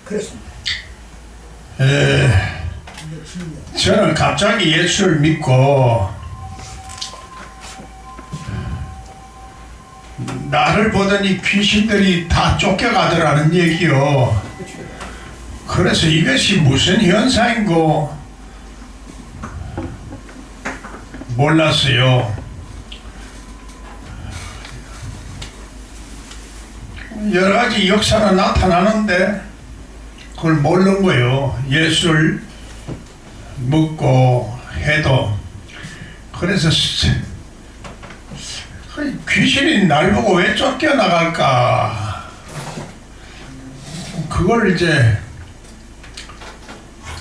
그렇습니다. 저는 갑자기 예수를 믿고 나를 보더니 귀신들이 다 쫓겨가더라는 얘기요. 그래서 이것이 무슨 현상인고 몰랐어요. 여러 가지 역사가 나타나는데 그걸 모르는 거예요. 예수를 믿고 해도. 그래서 귀신이 날 보고 왜 쫓겨나갈까? 그걸 이제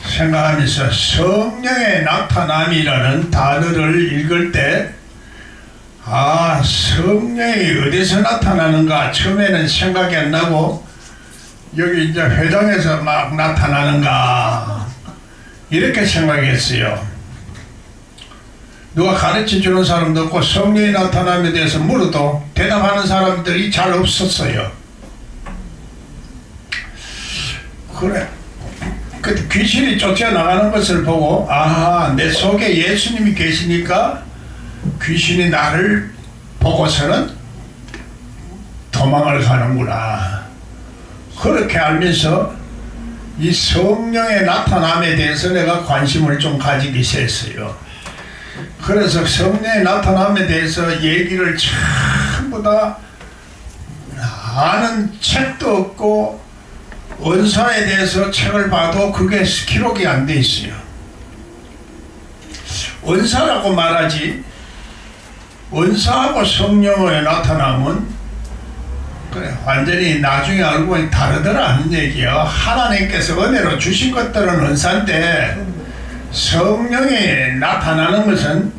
생각하면서 성령의 나타남이라는 단어를 읽을 때 성령이 어디서 나타나는가 처음에는 생각이 안 나고 여기 이제 회당에서 막 나타나는가 이렇게 생각했어요. 누가 가르쳐 주는 사람도 없고 성령의 나타남에 대해서 물어도 대답하는 사람들이 잘 없었어요. 그래. 그 귀신이 쫓겨나가는 것을 보고 내 속에 예수님이 계시니까 귀신이 나를 보고서는 도망을 가는구나. 그렇게 알면서 이 성령의 나타남에 대해서 내가 관심을 좀 가지기 시작했어요. 그래서 성령의 나타남에 대해서 얘기를 전부 다 아는 책도 없고 원사에 대해서 책을 봐도 그게 기록이 안 돼 있어요. 원사라고 말하지 원사하고 성령의 나타남은 그래 완전히 나중에 알고 보니 다르더라 하는 얘기예요. 하나님께서 은혜로 주신 것들은 원사인데 성령이 나타나는 것은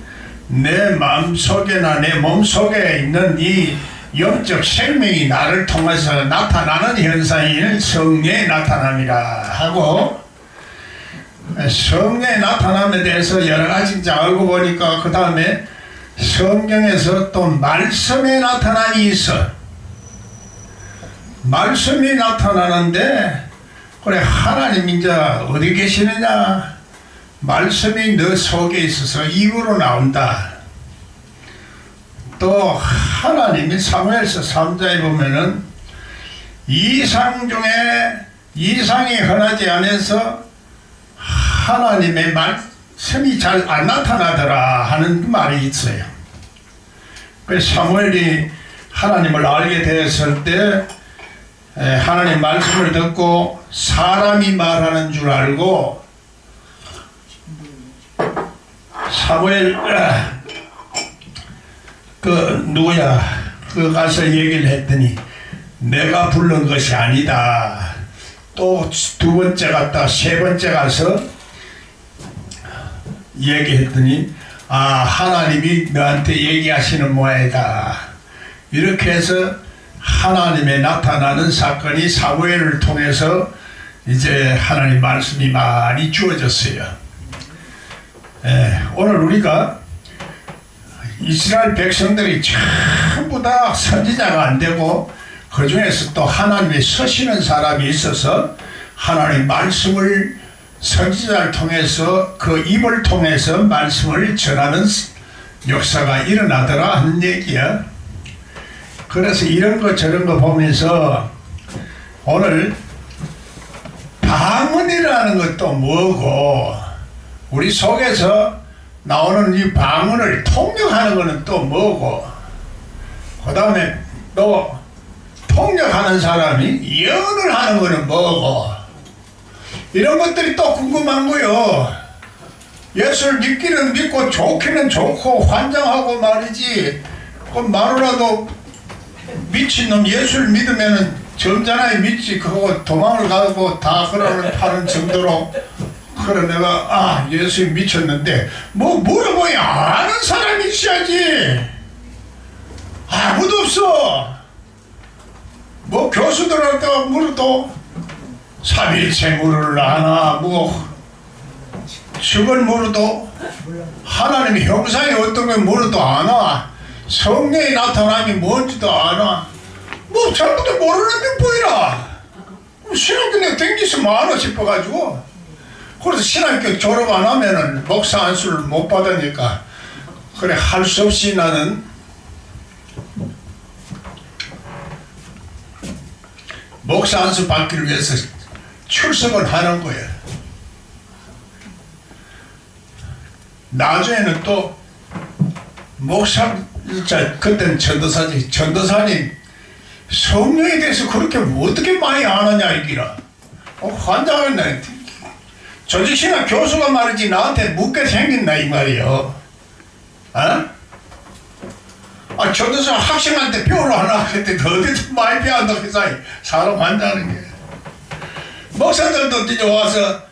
내 마음속에나 내 몸속에 있는 이 영적 생명이 나를 통해서 나타나는 현상이 성령의 나타남이라 하고, 성령의 나타남에 대해서 여러 가지 알고 보니까 그 다음에 성경에서 또 말씀의 나타남이 있어. 말씀이 나타나는데 그래 하나님 이제 어디 계시느냐? 말씀이 너 속에 있어서 입으로 나온다. 또 하나님이 사무엘서 3장에 보면은 이상 중에 이상이 흔하지 않아서 하나님의 말씀이 잘 안 나타나더라 하는 말이 있어요. 그래서 사무엘이 하나님을 알게 되었을 때 하나님 말씀을 듣고 사람이 말하는 줄 알고 사무엘 그 가서 얘기를 했더니 내가 부른 것이 아니다. 또 두 번째 갔다 세 번째 가서 얘기했더니 하나님이 너한테 얘기하시는 모양이다. 이렇게 해서 하나님의 나타나는 사건이 사무엘을 통해서 이제 하나님 말씀이 많이 주어졌어요. 오늘 우리가 이스라엘 백성들이 전부 다 선지자가 안 되고 그 중에서 또 하나님이 서시는 사람이 있어서 하나님 말씀을 선지자를 통해서 그 입을 통해서 말씀을 전하는 역사가 일어나더라 하는 얘기야. 그래서 이런 거 저런 거 보면서 오늘 방언이라는 것도 뭐고 우리 속에서 나오는 이 방언을 통역하는 것은 또 뭐고 그 다음에 또 통역하는 사람이 예언을 하는 것은 뭐고 이런 것들이 또 궁금한 거요. 예수를 믿기는 믿고 좋기는 좋고 환장하고 말이지 그 마누라도 미친놈 예수를 믿으면은 점잖아야 믿지 그거 도망을 가고 다 그러는 파는 정도로 그래 내가 예수 미쳤는데 뭐 물어보야 아는 사람이 있어야지. 아무도 없어. 뭐 교수들한테 물어도 삼일체 물을 아나 뭐 죽을 물어도 하나님의 형상이 어떤 걸 물어도 아나 성령의 나타남이 뭔지도 아나 뭐 전부 다 모르는데 보이라. 신학교 내가 댕기서 뭐하나 싶어가지고. 그래서 신학교 졸업 안 하면은 목사 안수를 못 받으니까 그래 할 수 없이 나는 목사 안수 받기를 위해서 출석을 하는 거예요. 나중에는 또 목사, 그때는 전도사님 성령에 대해서 그렇게 어떻게 많이 아느냐 이기라. 환장했네. 조직신학 교수가 말이지 나한테 묻게 생겼나 이 말이요. 전도사 학생한테 배우러 하나 했더니 어디서 많이 배운다고 해서 사람 환장하는 게. 목사들도 이제 와서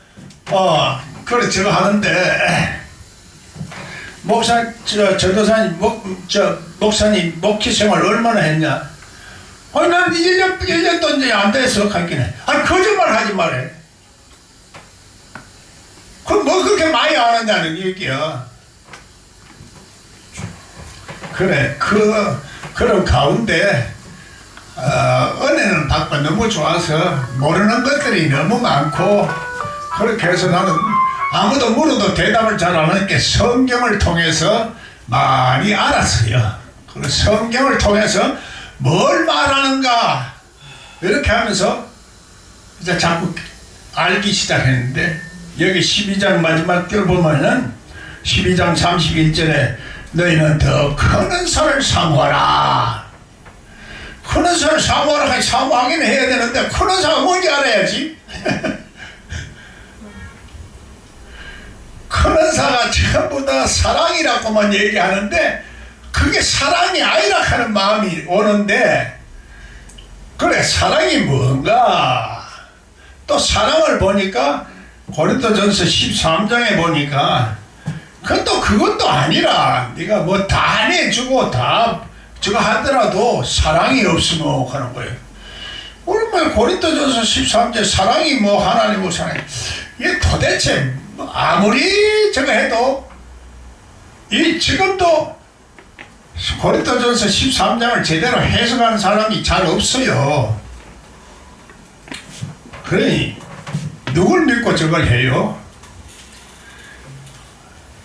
그래 저거 하는데 전도사님 목사님 목회 생활 얼마나 했냐? 난 1년도 이제 안 돼서 갔긴 해. 거짓말 하지 말해. 그럼 뭐 그렇게 많이 아느냐는 얘기야. 그래, 그런 가운데, 은혜는 받고 너무 좋아서 모르는 것들이 너무 많고, 그렇게 해서 나는 아무도 물어도 대답을 잘 안 하니까 성경을 통해서 많이 알았어요. 그리고 성경을 통해서 뭘 말하는가, 이렇게 하면서 이제 자꾸 알기 시작했는데, 여기 12장 마지막 절 보면은 12장 31절에 너희는 더 큰 은사를 사모하라. 큰 은사를 사모하라. 사모하긴 해야 되는데 큰 은사가 뭔지 알아야지. 큰 은사가 전부 다 사랑이라고만 얘기하는데 그게 사랑이 아니라 하는 마음이 오는데, 그래 사랑이 뭔가, 또 사랑을 보니까 고린도전서 13장에 보니까 그것도 아니라 네가 뭐 다 내주고 다 저거 하더라도 사랑이 없으면 하는 거예요. 그러면 고린도전서 13장 사랑이 뭐 하나님 뭐 사랑이, 이게 도대체 아무리 저거 해도 이 지금도 고린도전서 13장을 제대로 해석하는 사람이 잘 없어요. 그러니 누굴 믿고 저걸 해요?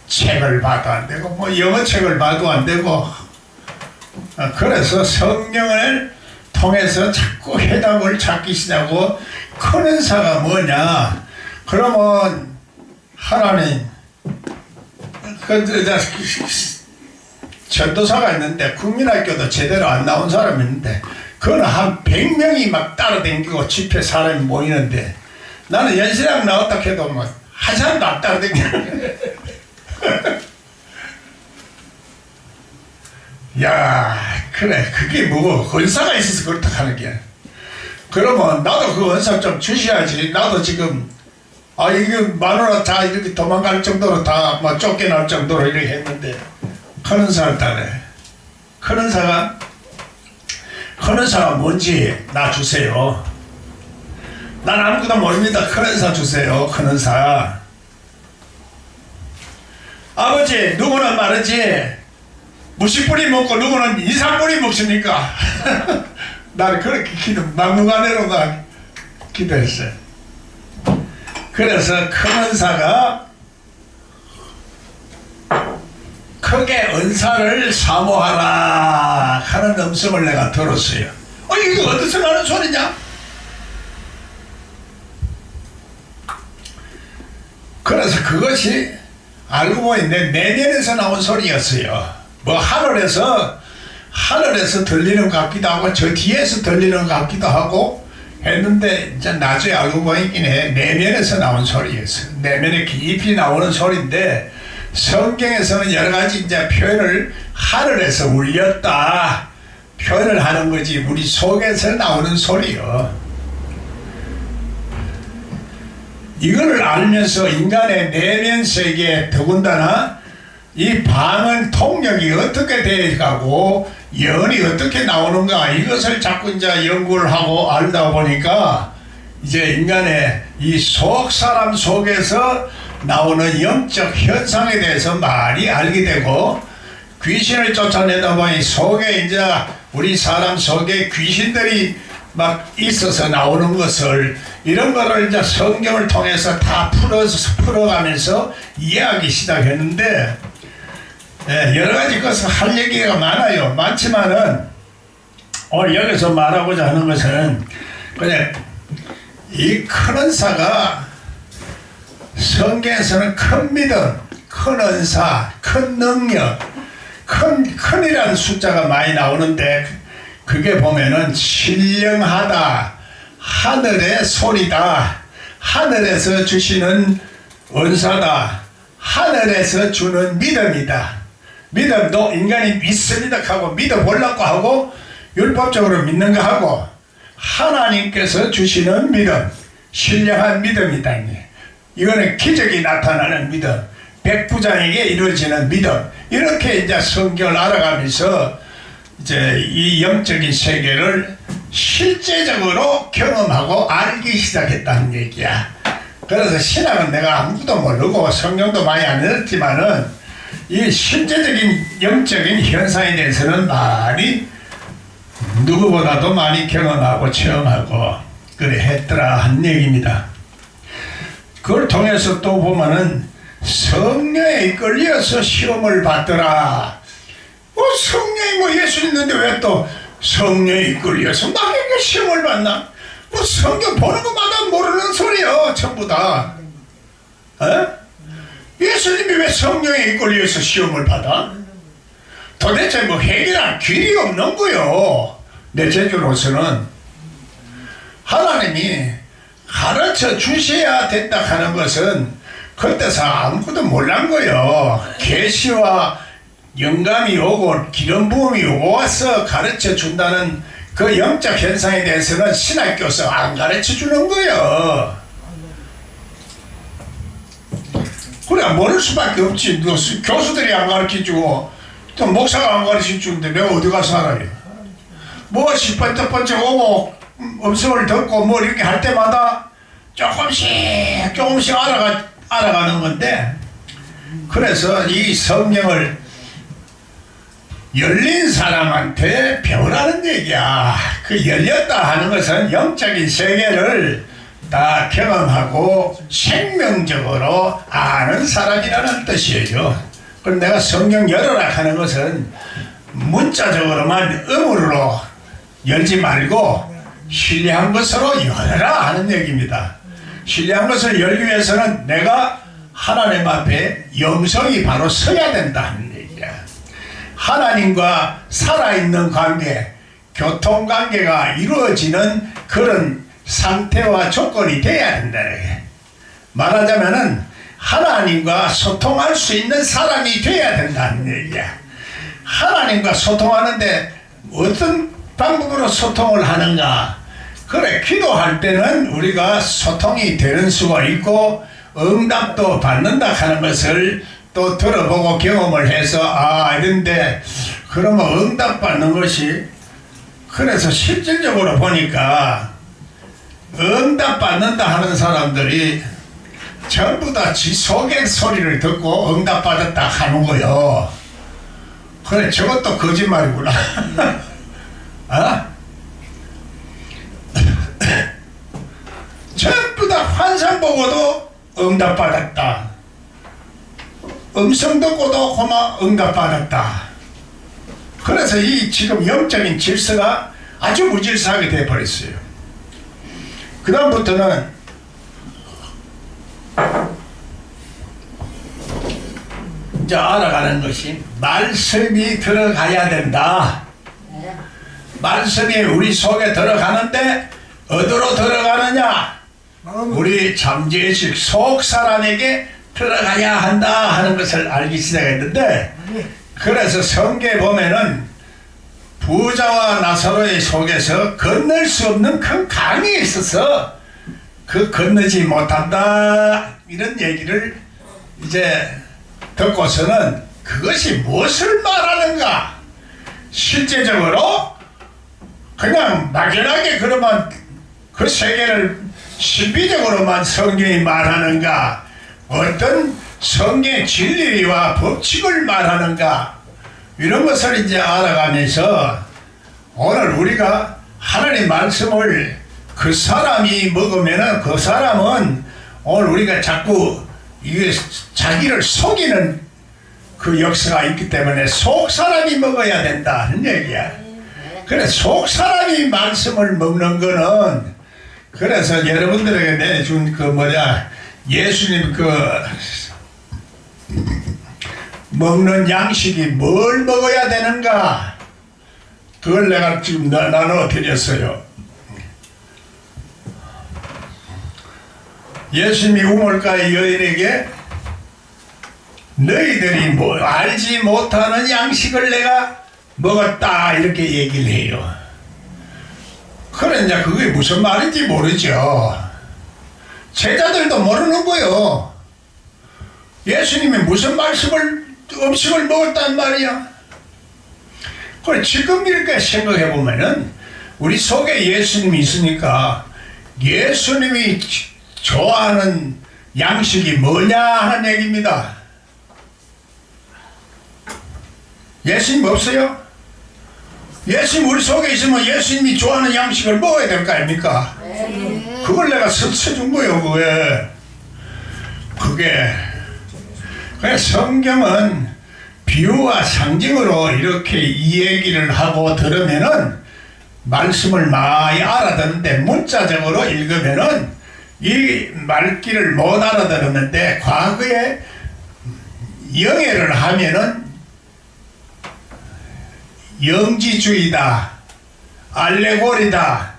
책을 봐도 안 되고 뭐 영어 책을 봐도 안 되고. 그래서 성경을 통해서 자꾸 해답을 찾기 시작하고, 큰 은사가 뭐냐? 그러면 하나님 전도사가 있는데 국민학교도 제대로 안 나온 사람이 있는데 그거는 한 100명이 막 따라다니고 집회 사람이 모이는데 나는 연신학 나왔다 해도 뭐 한 사람도 안 따라다니는. 야, 그래, 그게 뭐고, 은사가 있어서 그렇다 하는 게. 그러면 나도 그 은사 좀 주셔야지. 나도 지금, 이게 마누라 다 이렇게 도망갈 정도로 다 막 쫓겨날 정도로 이렇게 했는데, 큰 은사를 따래. 큰 은사가 뭔지 나 주세요. 난 아무것도 모릅니다. 큰 은사 주세요. 큰 은사. 아버지, 누구는 말하지 무식뿌리 먹고 누구는 이산뿌리 먹습니까? 나는 그렇게 막무가내로 나 기도했어요. 그래서 큰 은사가 크게 은사를 사모하라 하는 음성을 내가 들었어요. 이거 어디서 나는 소리냐? 그래서 그것이 알고 보니 내 내면에서 나온 소리였어요. 뭐 하늘에서 들리는 것 같기도 하고 저 뒤에서 들리는 것 같기도 하고 했는데 이제 나중에 알고 보니까 내면에서 나온 소리였어요. 내면에 깊이 나오는 소리인데 성경에서는 여러 가지 이제 표현을 하늘에서 울렸다 표현을 하는 거지 우리 속에서 나오는 소리요. 이거를 알면서 인간의 내면 세계에 더군다나 이 방언 통역이 어떻게 되어가고 예언이 어떻게 나오는가 이것을 자꾸 이제 연구를 하고 알다 보니까 이제 인간의 이 속 사람 속에서 나오는 영적 현상에 대해서 많이 알게 되고 귀신을 쫓아내다 보니 속에 이제 우리 사람 속에 귀신들이 막 있어서 나오는 것을 이런 거를 이제 성경을 통해서 다 풀어가면서 이해하기 시작했는데 여러 가지 것을 할 얘기가 많아요. 많지만은 오늘 여기서 말하고자 하는 것은 그냥 이 큰 은사가 성경에서는 큰 믿음, 큰 은사, 큰 능력, 큰이라는 숫자가 많이 나오는데 그게 보면은 신령하다, 하늘의 소리다, 하늘에서 주시는 은사다, 하늘에서 주는 믿음이다. 믿음도 인간이 믿습니다 하고 믿어보려고 하고 율법적으로 믿는 거 하고 하나님께서 주시는 믿음, 신령한 믿음이다. 이거는 기적이 나타나는 믿음, 백부장에게 이루어지는 믿음. 이렇게 이제 성경을 알아가면서 이제 이 영적인 세계를 실제적으로 경험하고 알기 시작했다는 얘기야. 그래서 신학은 내가 아무것도 모르고 성경도 많이 안 읽었지만은 이 실제적인 영적인 현상에 대해서는 많이 누구보다도 많이 경험하고 체험하고 그래 했더라 한 얘기입니다. 그걸 통해서 또 보면은 성령에 이끌려서 시험을 받더라. 성령이 예수 있는데 왜 또 성령에 이끌려서 막 이렇게 시험을 받나? 성경 보는 것마다 모르는 소리요 전부 다. 예수님이 왜 성령에 이끌려서 시험을 받아? 도대체 해결할 길이 없는 거요. 내 제주로서는 하나님이 가르쳐 주셔야 된다 하는 것은 그때서 아무것도 몰란 거요. 계시와 영감이 오고 기름 부음이 와서 가르쳐 준다는 그 영적 현상에 대해서는 신학교에서 안 가르쳐 주는 거요. 그래 모를 수밖에 없지. 교수들이 안 가르쳐 주고 또 목사가 안 가르쳐 주는데 내가 어디 가서 알아요. 무엇이 번쩍번쩍 오고 음성을 듣고 이렇게 할 때마다 조금씩 알아가는 건데, 그래서 이 성경을 열린 사람한테 배우라는 얘기야. 그 열렸다 하는 것은 영적인 세계를 다 경험하고 생명적으로 아는 사람이라는 뜻이에요. 그럼 내가 성경 열어라 하는 것은 문자적으로만 음으로 열지 말고 신뢰한 것으로 열어라 하는 얘기입니다. 신뢰한 것을 열기 위해서는 내가 하나님 앞에 영성이 바로 서야 된다 하는 얘기야. 하나님과 살아있는 관계, 교통관계가 이루어지는 그런 상태와 조건이 돼야 된다. 말하자면은 하나님과 소통할 수 있는 사람이 돼야 된다는 얘기야. 하나님과 소통하는데 어떤 방법으로 소통을 하는가? 그래, 기도할 때는 우리가 소통이 되는 수가 있고 응답도 받는다 하는 것을 또 들어보고 경험을 해서 이런데 그러면 응답 받는 것이, 그래서 실질적으로 보니까 응답 받는다 하는 사람들이 전부 다 지 속의 소리를 듣고 응답 받았다 하는 거요. 그래, 저것도 거짓말이구나. 전부 다 환상 보고도 응답 받았다. 음성 듣고도 응답 받았다. 그래서 이 지금 영적인 질서가 아주 무질서하게 되어버렸어요. 그 다음부터는 이제 알아가는 것이 말씀이 들어가야 된다. 말씀이 우리 속에 들어가는데 어디로 들어가느냐? 우리 잠재의식 속 사람에게 들어가야 한다 하는 것을 알기 시작했는데, 그래서 성경에 보면은 부자와 나사로의 속에서 건널 수 없는 큰 강이 있어서 그 건너지 못한다 이런 얘기를 이제 듣고서는 그것이 무엇을 말하는가? 실제적으로 그냥 막연하게 그러면 그 세계를 신비적으로만 성경이 말하는가? 어떤 성경의 진리와 법칙을 말하는가? 이런 것을 이제 알아가면서 오늘 우리가 하나님 말씀을 그 사람이 먹으면은 그 사람은 오늘 우리가 자꾸 이게 자기를 속이는 그 역사가 있기 때문에 속 사람이 먹어야 된다는 얘기야. 그래 속 사람이 말씀을 먹는 거는 그래서 여러분들에게 내준 그 예수님 그 먹는 양식이 뭘 먹어야 되는가 그걸 내가 지금 나눠 드렸어요. 예수님이 우물가의 여인에게 너희들이 뭐 알지 못하는 양식을 내가 먹었다 이렇게 얘기를 해요. 그러냐 그게 무슨 말인지 모르죠. 제자들도 모르는 거요. 예수님이 무슨 음식을 먹었단 말이야. 그래 지금 이렇게 생각해 보면은 우리 속에 예수님이 있으니까 예수님이 좋아하는 양식이 뭐냐 하는 얘기입니다. 예수님 없어요? 예수님 우리 속에 있으면 예수님이 좋아하는 양식을 먹어야 될 거 아닙니까? 그걸 내가 써준 거예요. 그게 성경은 비유와 상징으로 이렇게 이 얘기를 하고 들으면은 말씀을 많이 알아듣는데 문자적으로 읽으면은 이 말귀를 못 알아들었는데 과거에 영예를 하면은 영지주의다, 알레고리다,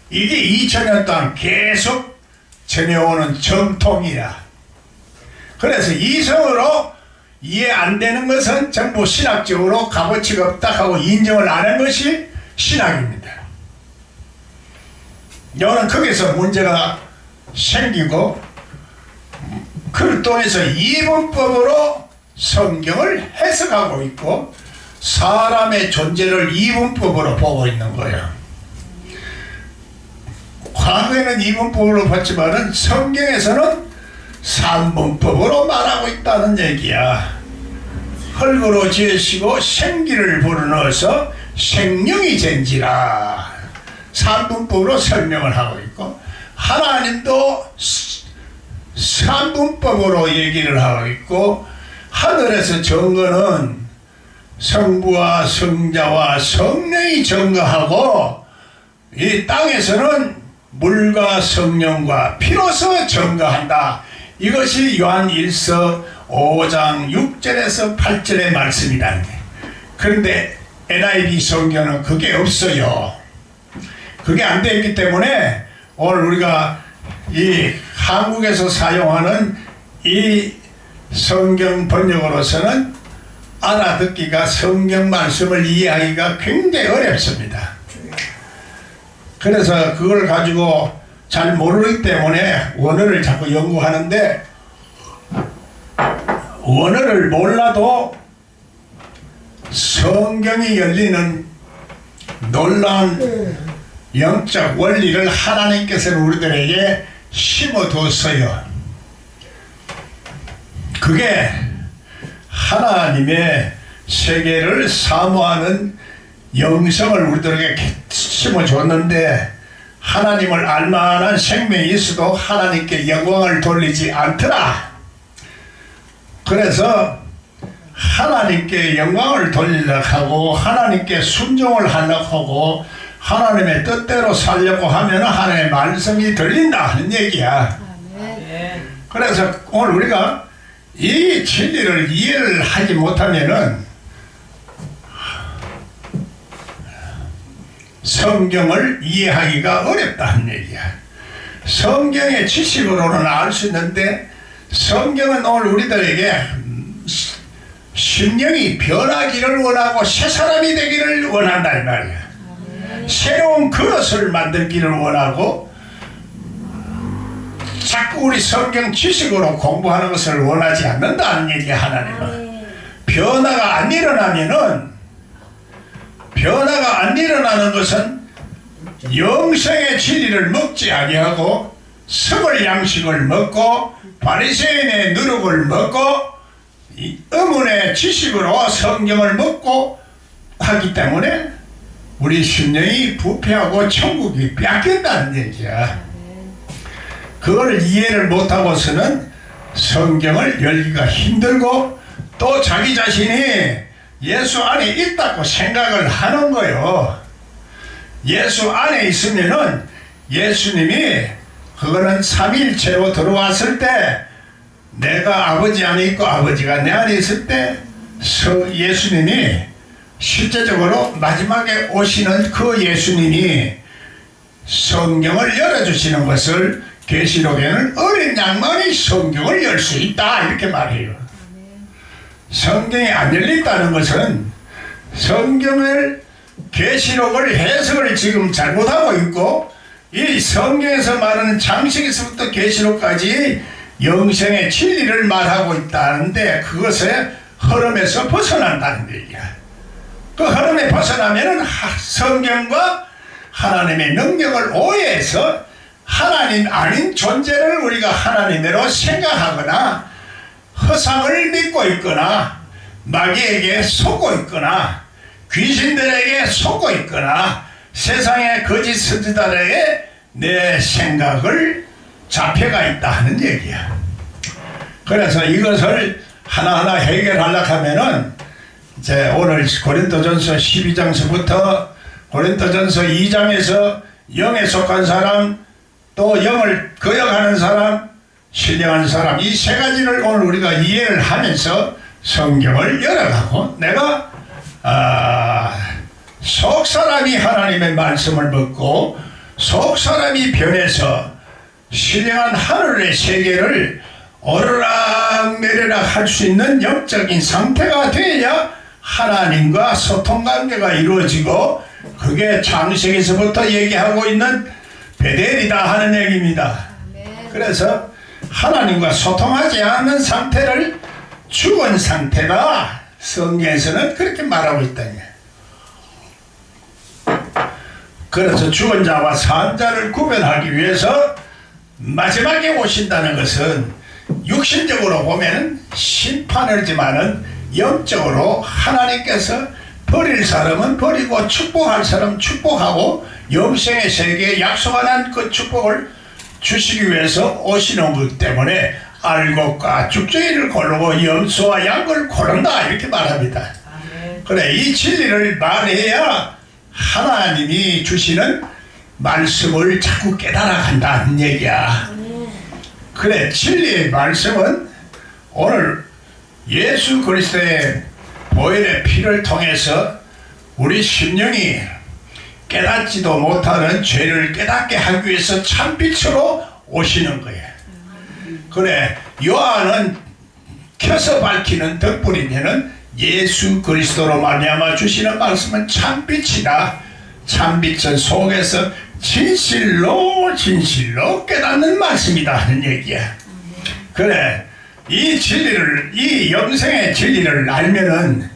이게 2000년 동안 계속 전해오는 정통이야. 그래서 이성으로 이해 안 되는 것은 전부 신학적으로 값어치가 없다 하고 인정을 안 한 것이 신학입니다. 여는 거기서 문제가 생기고 그를 통해서 이분법으로 성경을 해석하고 있고 사람의 존재를 이분법으로 보고 있는 거예요. 과거에는 이분법으로 봤지만은 성경에서는 삼분법으로 말하고 있다는 얘기야. 흙으로 지으시고 생기를 불어넣어서 생명이 된지라 삼분법으로 설명을 하고 있고 하나님도 삼분법으로 얘기를 하고 있고 하늘에서 정거는 성부와 성자와 성령이 정거하고 이 땅에서는 물과 성령과 피로서 정거한다. 이것이 요한 1서 5장 6절에서 8절의 말씀이다. 그런데 NIV 성경은 그게 없어요. 그게 안 되어 있기 때문에 오늘 우리가 이 한국에서 사용하는 이 성경 번역으로서는 알아듣기가 성경 말씀을 이해하기가 굉장히 어렵습니다. 그래서 그걸 가지고 잘 모르기 때문에 원어를 자꾸 연구하는데 원어를 몰라도 성경이 열리는 놀라운 영적 원리를 하나님께서는 우리들에게 심어뒀어요. 그게 하나님의 세계를 사모하는 영성을 우리들에게 심어줬는데 하나님을 알만한 생명이 있어도 하나님께 영광을 돌리지 않더라. 그래서 하나님께 영광을 돌리려고 하고 하나님께 순종을 하려고 하고 하나님의 뜻대로 살려고 하면 하나님의 말씀이 들린다 하는 얘기야. 그래서 오늘 우리가 이 진리를 이해를 하지 못하면은 성경을 이해하기가 어렵다는 얘기야. 성경의 지식으로는 알 수 있는데 성경은 오늘 우리들에게 심령이 변하기를 원하고 새 사람이 되기를 원한다 이 말이야. 새로운 그릇을 만들기를 원하고 자꾸 우리 성경 지식으로 공부하는 것을 원하지 않는다는 얘기야. 하나님은 변화가 안 일어나는 것은 영생의 진리를 먹지 아니하고 썩을 양식을 먹고 바리새인의 누룩을 먹고 이 의문의 지식으로 성경을 먹고 하기 때문에 우리 심령이 부패하고 천국이 뺏긴다는 얘기야. 그걸 이해를 못하고서는 성경을 열기가 힘들고 또 자기 자신이 예수 안에 있다고 생각을 하는 거요. 예수 안에 있으면은 예수님이 그거는 삼위일체로 들어왔을 때 내가 아버지 안에 있고 아버지가 내 안에 있을 때 예수님이 실제적으로 마지막에 오시는 그 예수님이 성경을 열어주시는 것을 계시록에는 어린 양만이 성경을 열 수 있다 이렇게 말해요. 성경이 안 열린다는 것은 성경을 계시록을 해석을 지금 잘못하고 있고 이 성경에서 말하는 창세기서부터 계시록까지 영생의 진리를 말하고 있다는데 그것의 흐름에서 벗어난다는 얘기야. 그 흐름에 벗어나면은 성경과 하나님의 능력을 오해해서 하나님 아닌 존재를 우리가 하나님으로 생각하거나 허상을 믿고 있거나 마귀에게 속고 있거나 귀신들에게 속고 있거나 세상의 거짓 선지자들에게 내 생각을 잡혀가 있다 하는 얘기야. 그래서 이것을 하나하나 해결하려고 하면은 이제 오늘 고린도전서 12장서부터 고린도전서 2장에서 영에 속한 사람 또 영을 거역하는 사람 신령한 사람 이 세 가지를 오늘 우리가 이해를 하면서 성경을 열어가고 내가 속사람이 하나님의 말씀을 듣고 속사람이 변해서 신령한 하늘의 세계를 오르락내리락 할 수 있는 영적인 상태가 되어야 하나님과 소통관계가 이루어지고 그게 창세기에서부터 얘기하고 있는 베델이다 하는 얘기입니다. 그래서 하나님과 소통하지 않는 상태를 죽은 상태다 성경에서는 그렇게 말하고 있다니. 그래서 죽은 자와 산 자를 구별하기 위해서 마지막에 오신다는 것은 육신적으로 보면 심판을지만은 영적으로 하나님께서 버릴 사람은 버리고 축복할 사람은 축복하고 영생의 세계에 약속한 그 축복을 주시기 위해서 오시는 것 때문에 알곡과 쭉정이를 고르고 염소와 양을 고른다 이렇게 말합니다. 그래 이 진리를 말해야 하나님이 주시는 말씀을 자꾸 깨달아 간다는 얘기야. 그래 진리의 말씀은 오늘 예수 그리스도의 보혈의 피를 통해서 우리 심령이 깨닫지도 못하는 죄를 깨닫게 하기 위해서 참빛으로 오시는 거예요. 그래 요한은 켜서 밝히는 덕분이면은 예수 그리스도로 말미암아 주시는 말씀은 참빛이다. 참빛은 속에서 진실로 깨닫는 말씀이다 하는 얘기야. 그래 이 진리를 이 영생의 진리를 알면은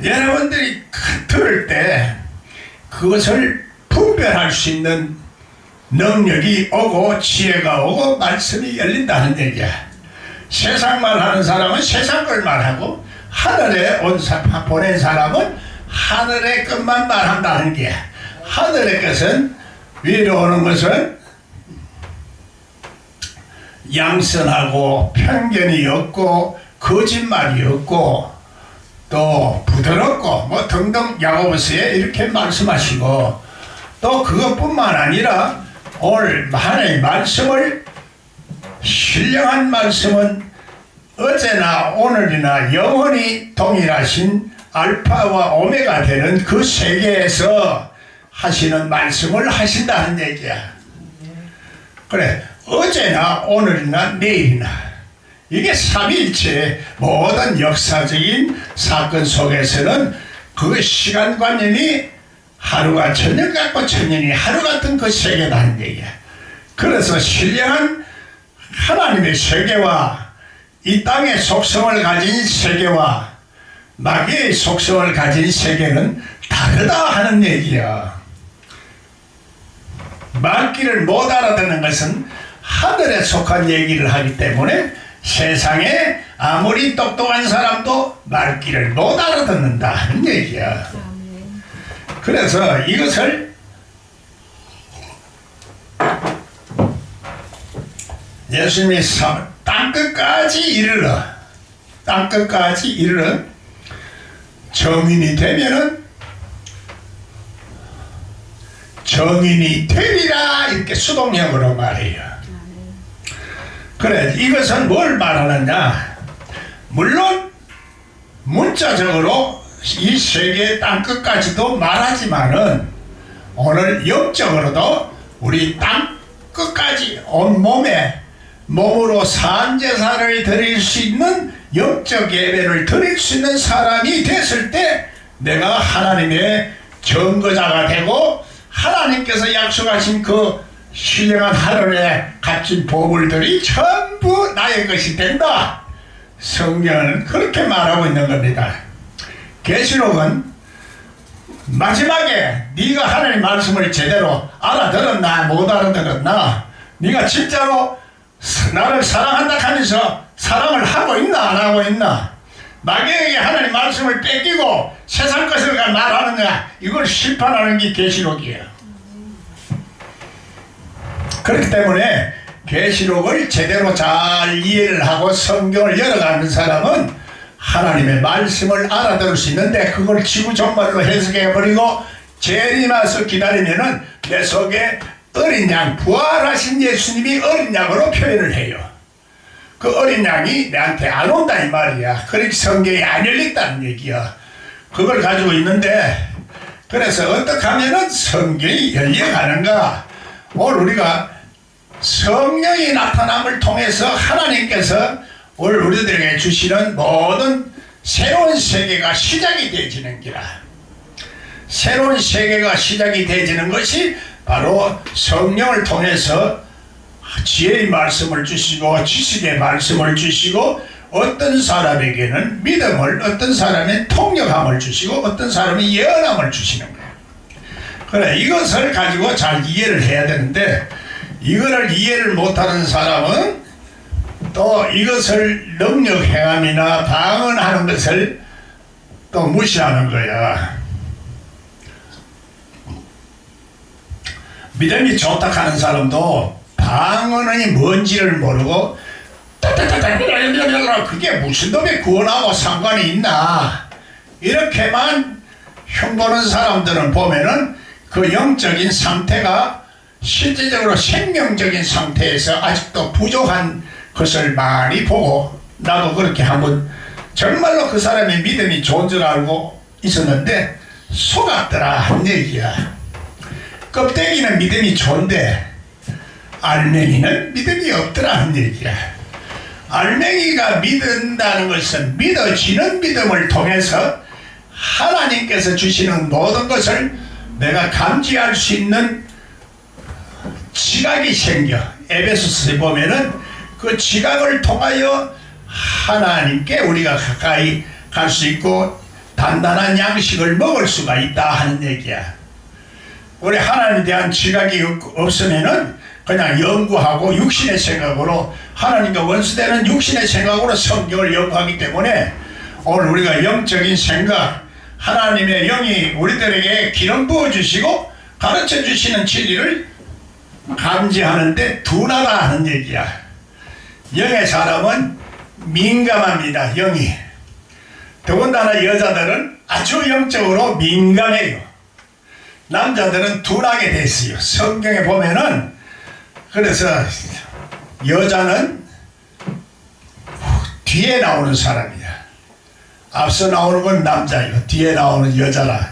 여러분들이 들을 때 그것을 분별할 수 있는 능력이 오고 지혜가 오고 말씀이 열린다는 얘기야. 세상 말하는 사람은 세상 걸 말하고 하늘에 보낸 사람은 하늘의 것만 말한다는 게 하늘의 것은 위로 오는 것은 양선하고 편견이 없고 거짓말이 없고 또 부드럽고 뭐 등등 야고보서에 이렇게 말씀하시고 또 그것뿐만 아니라 오늘 하나님의 말씀을 신령한 말씀은 어제나 오늘이나 영원히 동일하신 알파와 오메가 되는 그 세계에서 하시는 말씀을 하신다는 얘기야. 그래 어제나 오늘이나 내일이나 이게 삼위일체의 모든 역사적인 사건 속에서는 그 시간관념이 하루가 천년 같고 천년이 하루 같은 그 세계라는 얘기야. 그래서 신령한 하나님의 세계와 이 땅의 속성을 가진 세계와 마귀의 속성을 가진 세계는 다르다 하는 얘기야. 말귀를 못 알아듣는 것은 하늘에 속한 얘기를 하기 때문에 세상에 아무리 똑똑한 사람도 말귀를 못 알아듣는다 하는 얘기야. 그래서 이것을 예수님이 땅끝까지 이르러, 땅끝까지 이르러 정인이 되면은 정인이 되리라 이렇게 수동형으로 말해요. 그래, 이것은 뭘 말하느냐? 물론 문자적으로 이 세계 땅끝까지도 말하지만은 오늘 영적으로도 우리 땅끝까지 온몸에 몸으로 산제사를 드릴 수 있는 영적 예배를 드릴 수 있는 사람이 됐을 때 내가 하나님의 증거자가 되고 하나님께서 약속하신 그 신령한 하늘에 갇힌 보물들이 전부 나의 것이 된다. 성경은 그렇게 말하고 있는 겁니다. 계시록은 마지막에 네가 하나님 말씀을 제대로 알아들었나 못 알아들었나, 네가 진짜로 나를 사랑한다 하면서 사랑을 하고 있나 안 하고 있나, 마귀에게 하나님 말씀을 뺏기고 세상 것을 말하느냐, 이걸 심판하는 게 계시록이에요. 그렇기 때문에 계시록을 제대로 잘 이해를 하고 성경을 열어가는 사람은 하나님의 말씀을 알아들을 수 있는데, 그걸 지구정말로 해석해버리고 재림하서 기다리면은 내 속에 어린 양, 부활하신 예수님이 어린 양으로 표현을 해요. 그 어린 양이 내한테 안 온다 이 말이야. 그렇게 성경이 안 열렸다는 얘기야. 그걸 가지고 있는데, 그래서 어떻게 하면은 성경이 열려가는가? 오늘 우리가 성령이 나타남을 통해서 하나님께서 오늘 우리들에게 주시는 모든 새로운 세계가 시작이 되어지는 기라. 새로운 세계가 시작이 되어지는 것이 바로 성령을 통해서 지혜의 말씀을 주시고 지식의 말씀을 주시고, 어떤 사람에게는 믿음을, 어떤 사람은 통역함을 주시고, 어떤 사람은 예언함을 주시는 거예요. 그래, 이것을 가지고 잘 이해를 해야 되는데, 이거를 이해를 못하는 사람은 또 이것을 능력 행함이나 방언하는 것을 또 무시하는 거야. 믿음이 좋다 하는 사람도 방언이 뭔지를 모르고 그게 무슨 놈의 구원하고 상관이 있나, 이렇게만 흉보는 사람들은 보면은 그 영적인 상태가 실제적으로 생명적인 상태에서 아직도 부족한 것을 많이 보고, 나도 그렇게 한번 정말로 그 사람의 믿음이 좋은 줄 알고 있었는데 속았더라 한 얘기야. 껍데기는 믿음이 좋은데 알맹이는 믿음이 없더라 한 얘기야. 알맹이가 믿는다는 것은 믿어지는 믿음을 통해서 하나님께서 주시는 모든 것을 내가 감지할 수 있는 지각이 생겨. 에베소서에 보면은 그 지각을 통하여 하나님께 우리가 가까이 갈 수 있고 단단한 양식을 먹을 수가 있다 하는 얘기야. 우리 하나님에 대한 지각이 없으면은 그냥 연구하고 육신의 생각으로, 하나님과 원수되는 육신의 생각으로 성경을 연구하기 때문에 오늘 우리가 영적인 생각, 하나님의 영이 우리들에게 기름 부어주시고 가르쳐 주시는 진리를 감지하는데 둔하다 하는 얘기야. 영의 사람은 민감합니다. 영이. 더군다나 여자들은 아주 영적으로 민감해요. 남자들은 둔하게 됐어요. 성경에 보면은, 그래서 여자는 뒤에 나오는 사람이야. 앞서 나오는 건 남자예요. 뒤에 나오는 여자라.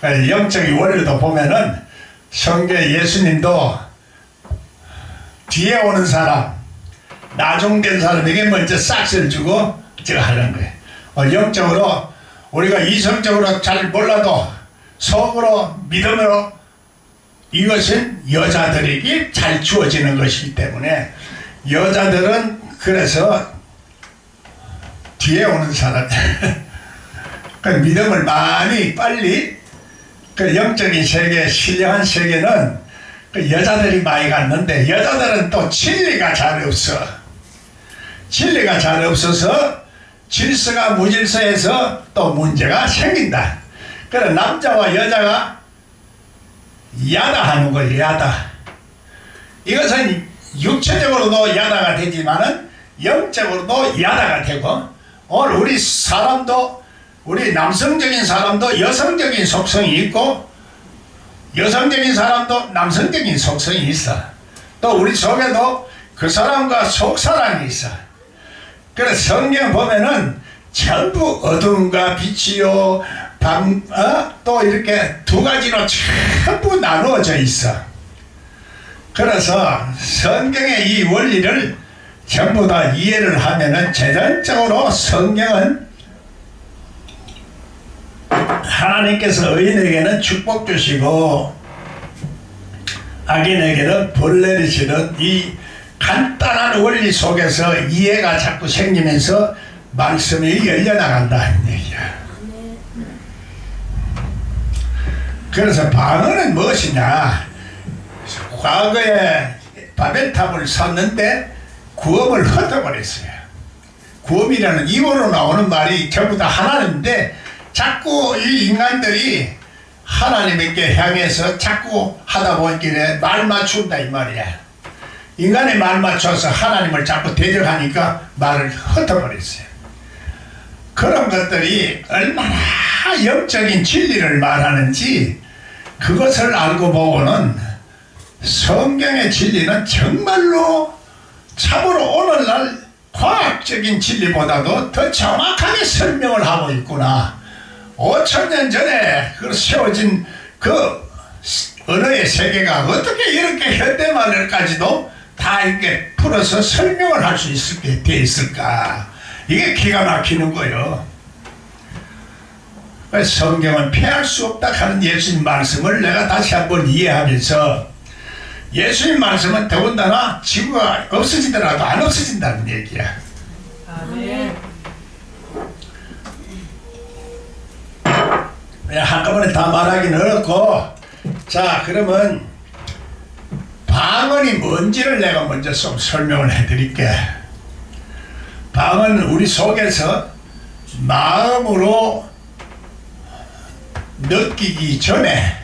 영적인 원리도 보면은 성경에 예수님도 뒤에 오는 사람, 나중된 사람에게 먼저 싹스를 주고 제가 하는 거예요. 영적으로 우리가 이성적으로 잘 몰라도 속으로 믿음으로 이것은 여자들에게 잘 주어지는 것이기 때문에, 여자들은 그래서 뒤에 오는 사람 그 믿음을 많이 빨리, 그 영적인 세계, 신령한 세계는 그 여자들이 많이 갔는데, 여자들은 또 진리가 잘 없어. 진리가 잘 없어서 질서가 무질서해서 또 문제가 생긴다. 그래 남자와 여자가 야다하는 거예요. 야다. 이것은 육체적으로도 야다가 되지만은 영적으로도 야다가 되고, 오늘 우리 사람도, 우리 남성적인 사람도 여성적인 속성이 있고, 여성적인 사람도 남성적인 속성이 있어. 또 우리 속에도 그 사람과 속사람이 있어. 그래서 성경 보면은 전부 어둠과 빛이요, 또 이렇게 두 가지로 전부 나누어져 있어. 그래서 성경의 이 원리를 전부 다 이해를 하면은 최종적으로 성경은 하나님께서 의인에게는 축복 주시고 악인에게는 벌 내리시는 이 간단한 원리 속에서 이해가 자꾸 생기면서 말씀이 열려나간다는 얘기야. 그래서 방언은 무엇이냐? 과거에 바벨탑을 샀는데 구음을 흩어버렸어요. 구음이라는 입으로 나오는 말이 전부 다 하나님인데 자꾸 이 인간들이 하나님께 향해서 자꾸 하다 보니까 말 맞춘다 이 말이야. 인간의 말 맞춰서 하나님을 자꾸 대적하니까 말을 흩어버렸어요. 그런 것들이 얼마나 영적인 진리를 말하는지 그것을 알고 보고는 성경의 진리는 정말로 참으로 오늘날 과학적인 진리보다도 더 정확하게 설명을 하고 있구나. 5,000년 전에 그 세워진 그 언어의 세계가 어떻게 이렇게 현대말까지도 다 이렇게 풀어서 설명을 할 수 있게 돼 있을까? 이게 기가 막히는 거예요. 성경은 피할 수 없다 하는 예수님 말씀을 내가 다시 한번 이해하면서 예수님 말씀은 더군다나 지구가 없어지더라도 안 없어진다는 얘기야. 아멘. 한꺼번에 다 말하기는 어렵고, 자 그러면 방언이 뭔지를 내가 먼저 좀 설명을 해드릴게. 방언은 우리 속에서 마음으로 느끼기 전에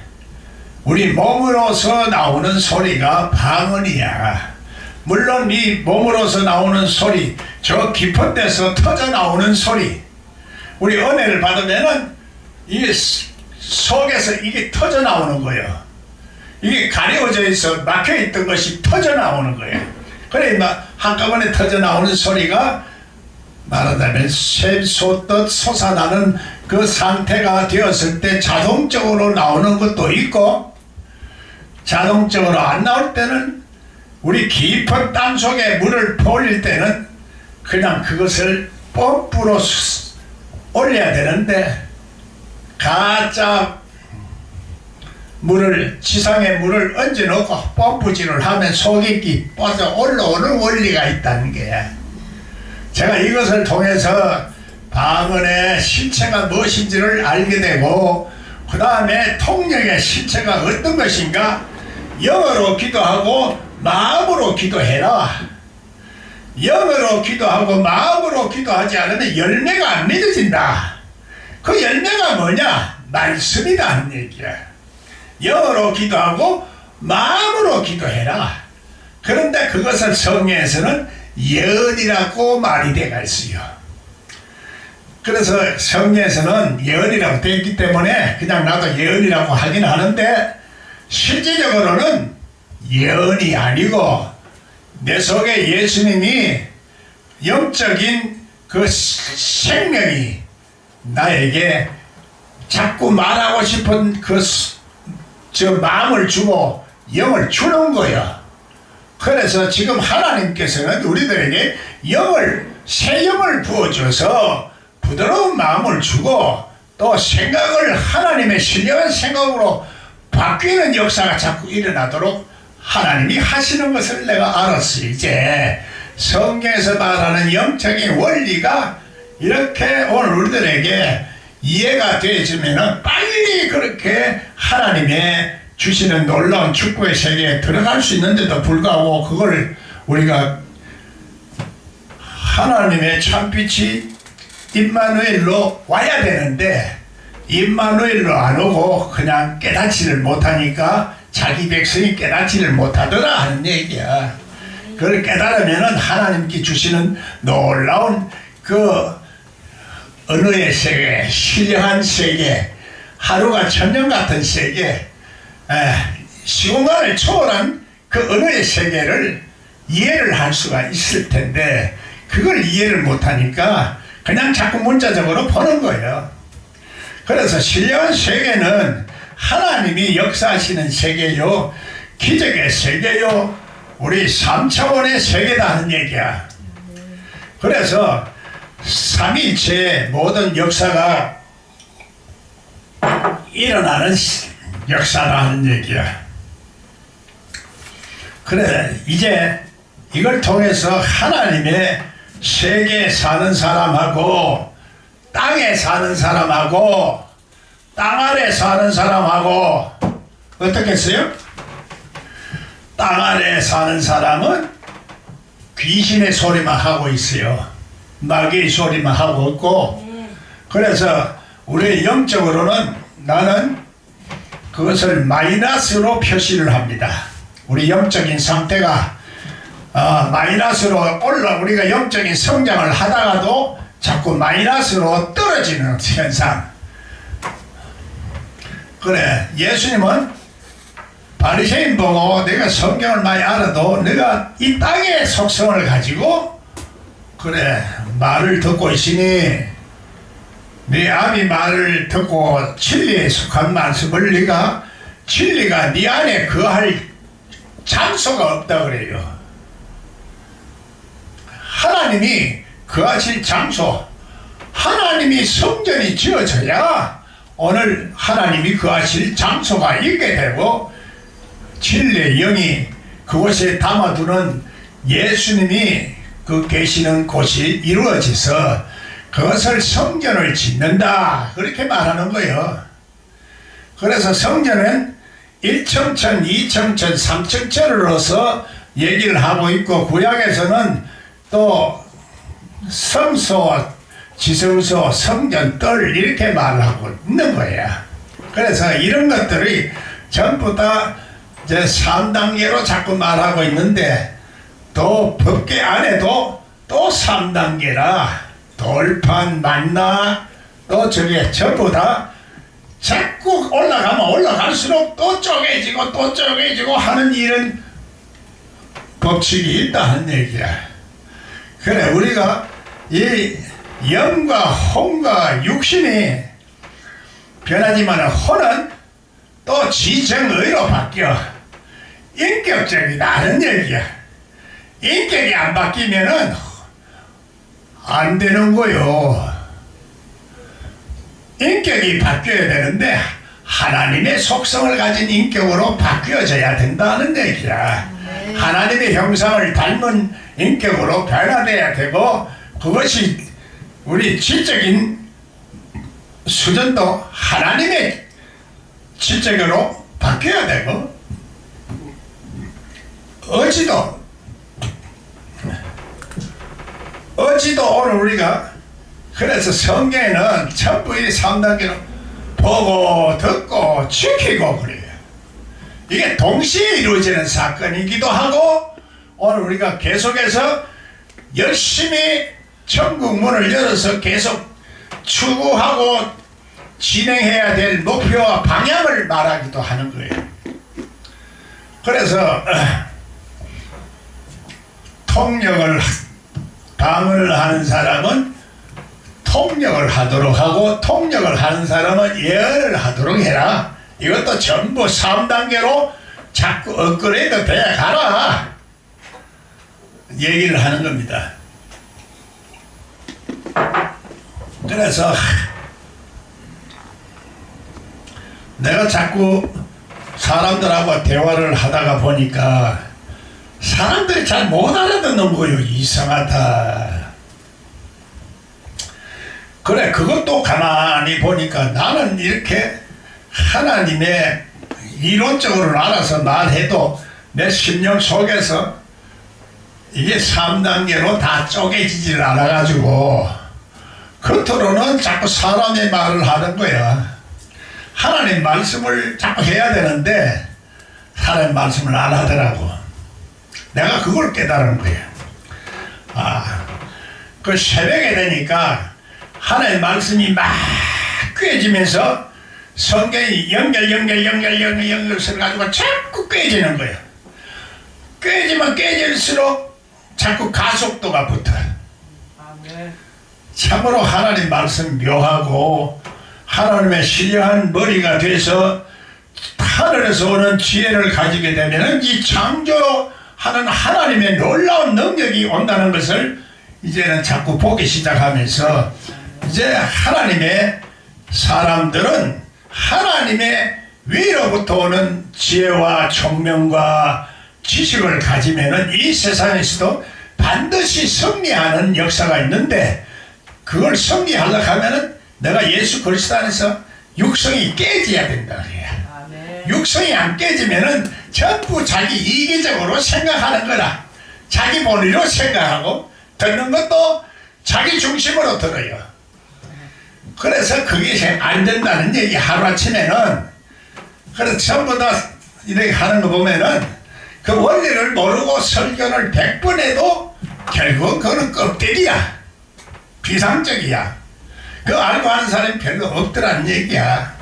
우리 몸으로서 나오는 소리가 방언이야. 물론 이 몸으로서 나오는 소리, 저 깊은 데서 터져 나오는 소리, 우리 은혜를 받으면은 이게 속에서 이게 터져 나오는 거예요. 이게 가려져 있어 막혀 있던 것이 터져 나오는 거예요. 그래 막 한꺼번에 터져 나오는 소리가 말하자면 샘솟듯 솟아나는 그 상태가 되었을 때 자동적으로 나오는 것도 있고, 자동적으로 안 나올 때는 우리 깊은 땅 속에 물을 올릴 때는 그냥 그것을 펌프로 올려야 되는데, 가짜 물을, 지상에 물을 얹어놓고 펌프질을 하면 속이 빠져 올라오는 원리가 있다는 게, 제가 이것을 통해서 방언의 실체가 무엇인지를 알게 되고, 그 다음에 통역의 실체가 어떤 것인가, 영어로 기도하고 마음으로 기도해라. 영어로 기도하고 마음으로 기도하지 않으면 열매가 안 맺어진다. 그 열매가 뭐냐? 말씀이다 하는 얘기야. 영어로 기도하고 마음으로 기도해라. 그런데 그것을 성경에서는 예언이라고 말이 되어 있어요. 그래서 성경에서는 예언이라고 되어 있기 때문에 그냥 나도 예언이라고 하긴 하는데, 실제적으로는 예언이 아니고 내 속에 예수님이 영적인 그 생명이 나에게 자꾸 말하고 싶은 저 마음을 주고 영을 주는 거야. 그래서 지금 하나님께서는 우리들에게 새 영을 부어줘서 부드러운 마음을 주고, 또 생각을 하나님의 신령한 생각으로 바뀌는 역사가 자꾸 일어나도록 하나님이 하시는 것을 내가 알았어. 이제 성경에서 말하는 영적인 원리가 이렇게 오늘 우리들에게 이해가 되어지면은 빨리 그렇게 하나님의 주시는 놀라운 축복의 세계에 들어갈 수 있는데도 불구하고, 그걸 우리가 하나님의 참빛이 임마누엘로 와야 되는데, 임마누엘로 안 오고 그냥 깨닫지를 못하니까 자기 백성이 깨닫지를 못하더라 하는 얘기야. 그걸 깨달으면은 하나님께 주시는 놀라운 그 언어의 세계, 신령한 세계, 하루가 천년 같은 세계, 시공간을 초월한 그 언어의 세계를 이해를 할 수가 있을 텐데 그걸 이해를 못하니까 그냥 자꾸 문자적으로 보는 거예요. 그래서 신령한 세계는 하나님이 역사하시는 세계요, 기적의 세계요, 우리 3차원의 세계다 하는 얘기야. 그래서 삼위일체의 모든 역사가 일어나는 역사다 하는 얘기야. 그래, 이제 이걸 통해서 하나님의 세계에 사는 사람하고 땅에 사는 사람하고 땅 아래 사는 사람하고 어떻게 했어요? 땅 아래 사는 사람은 귀신의 소리만 하고 있어요. 마귀의 소리만 하고 있고, 그래서 우리 영적으로는 나는 그것을 마이너스로 표시를 합니다. 우리 영적인 상태가 마이너스로 우리가 영적인 성장을 하다가도 자꾸 마이너스로 떨어지는 현상. 그래, 예수님은 바리새인 보고 내가 성경을 많이 알아도 내가 이 땅의 속성을 가지고 그래 말을 듣고 있으니 네 아비 말을 듣고 진리에 속한 말씀을 네가 진리가 네 안에 거할 장소가 없다 그래요. 하나님이 거하실 장소, 하나님이 성전이 지어져야 오늘 하나님이 거하실 장소가 있게 되고 진리의 영이 그곳에 담아두는 예수님이 그 계시는 곳이 이루어져서 그것을 성전을 짓는다 그렇게 말하는 거예요. 그래서 성전은 1청천, 2청천, 3청천으로서 얘기를 하고 있고 구약에서는 또 성소, 지성소, 성전, 뜰 이렇게 말하고 있는 거야. 그래서 이런 것들이 전부 다 이제 3단계로 자꾸 말하고 있는데 또 법계 안에도 또 3단계라 돌판, 만나 또 저게 전부 다 자꾸 올라가면 올라갈수록 또 쪼개지고 또 쪼개지고 하는 이런 법칙이 있다 하는 얘기야. 그래, 우리가 이 영과 혼과 육신이 변하지만 혼은 또 지정의로 바뀌어 인격적이다 하는 얘기야. 인격이 안 바뀌면은 안 되는 거요. 인격이 바뀌어야 되는데 하나님의 속성을 가진 인격으로 바뀌어져야 된다는 얘기야. 하나님의 형상을 닮은 인격으로 변화돼야 되고 그것이 우리 질적인 수준도 하나님의 질적으로 바뀌어야 되고 어찌도 오늘 우리가 그래서 성경에는 전부 이 3단계로 보고 듣고 지키고 그래요. 이게 동시에 이루어지는 사건이기도 하고 오늘 우리가 계속해서 열심히 천국 문을 열어서 계속 추구하고 진행해야 될 목표와 방향을 말하기도 하는 거예요. 그래서 통역을 방언을 하는 사람은 통역을 하도록 하고 통역을 하는 사람은 예언을 하도록 해라. 이것도 전부 3단계로 자꾸 업그레이드 돼 가라 얘기를 하는 겁니다. 그래서 내가 자꾸 사람들하고 대화를 하다가 보니까 사람들이 잘 못 알아듣는 거예요. 이상하다. 그래, 그것도 가만히 보니까 나는 이렇게 하나님의 이론적으로 알아서 말해도 내 심령 속에서 이게 3단계로 다 쪼개지질 않아가지고 겉으로는 자꾸 사람의 말을 하는 거야. 하나님 말씀을 자꾸 해야 되는데 하나님 말씀을 안 하더라고. 내가 그걸 깨달은 거예요. 그 새벽에 되니까 하나님 말씀이 막 꿰지면서 성경이 연결 가지고 자꾸 꿰지는 거예요. 꿰지면 꿰질수록 자꾸 가속도가 붙어요. 참으로 하나님 말씀 묘하고 하나님의 신령한 머리가 돼서 하늘에서 오는 지혜를 가지게 되면 이 창조하는 하나님의 놀라운 능력이 온다는 것을 이제는 자꾸 보기 시작하면서 이제 하나님의 사람들은 하나님의 위로부터 오는 지혜와 총명과 지식을 가지면은 이 세상에서도 반드시 승리하는 역사가 있는데, 그걸 승리하려고 하면은 내가 예수 그리스도 안에서 육성이 깨져야 된다 그래요. 육성이 안 깨지면은 전부 자기 이기적으로 생각하는 거라. 자기 본의로 생각하고 듣는 것도 자기 중심으로 들어요. 그래서 그게 안 된다는 얘기. 하루아침에는 그래서 전부 다 이렇게 하는 거 보면은 그 원리를 모르고 설교를 100번 해도 결국은 그거는 껍데기야. 비상적이야. 그거 알고 하는 사람이 별로 없더라는 얘기야.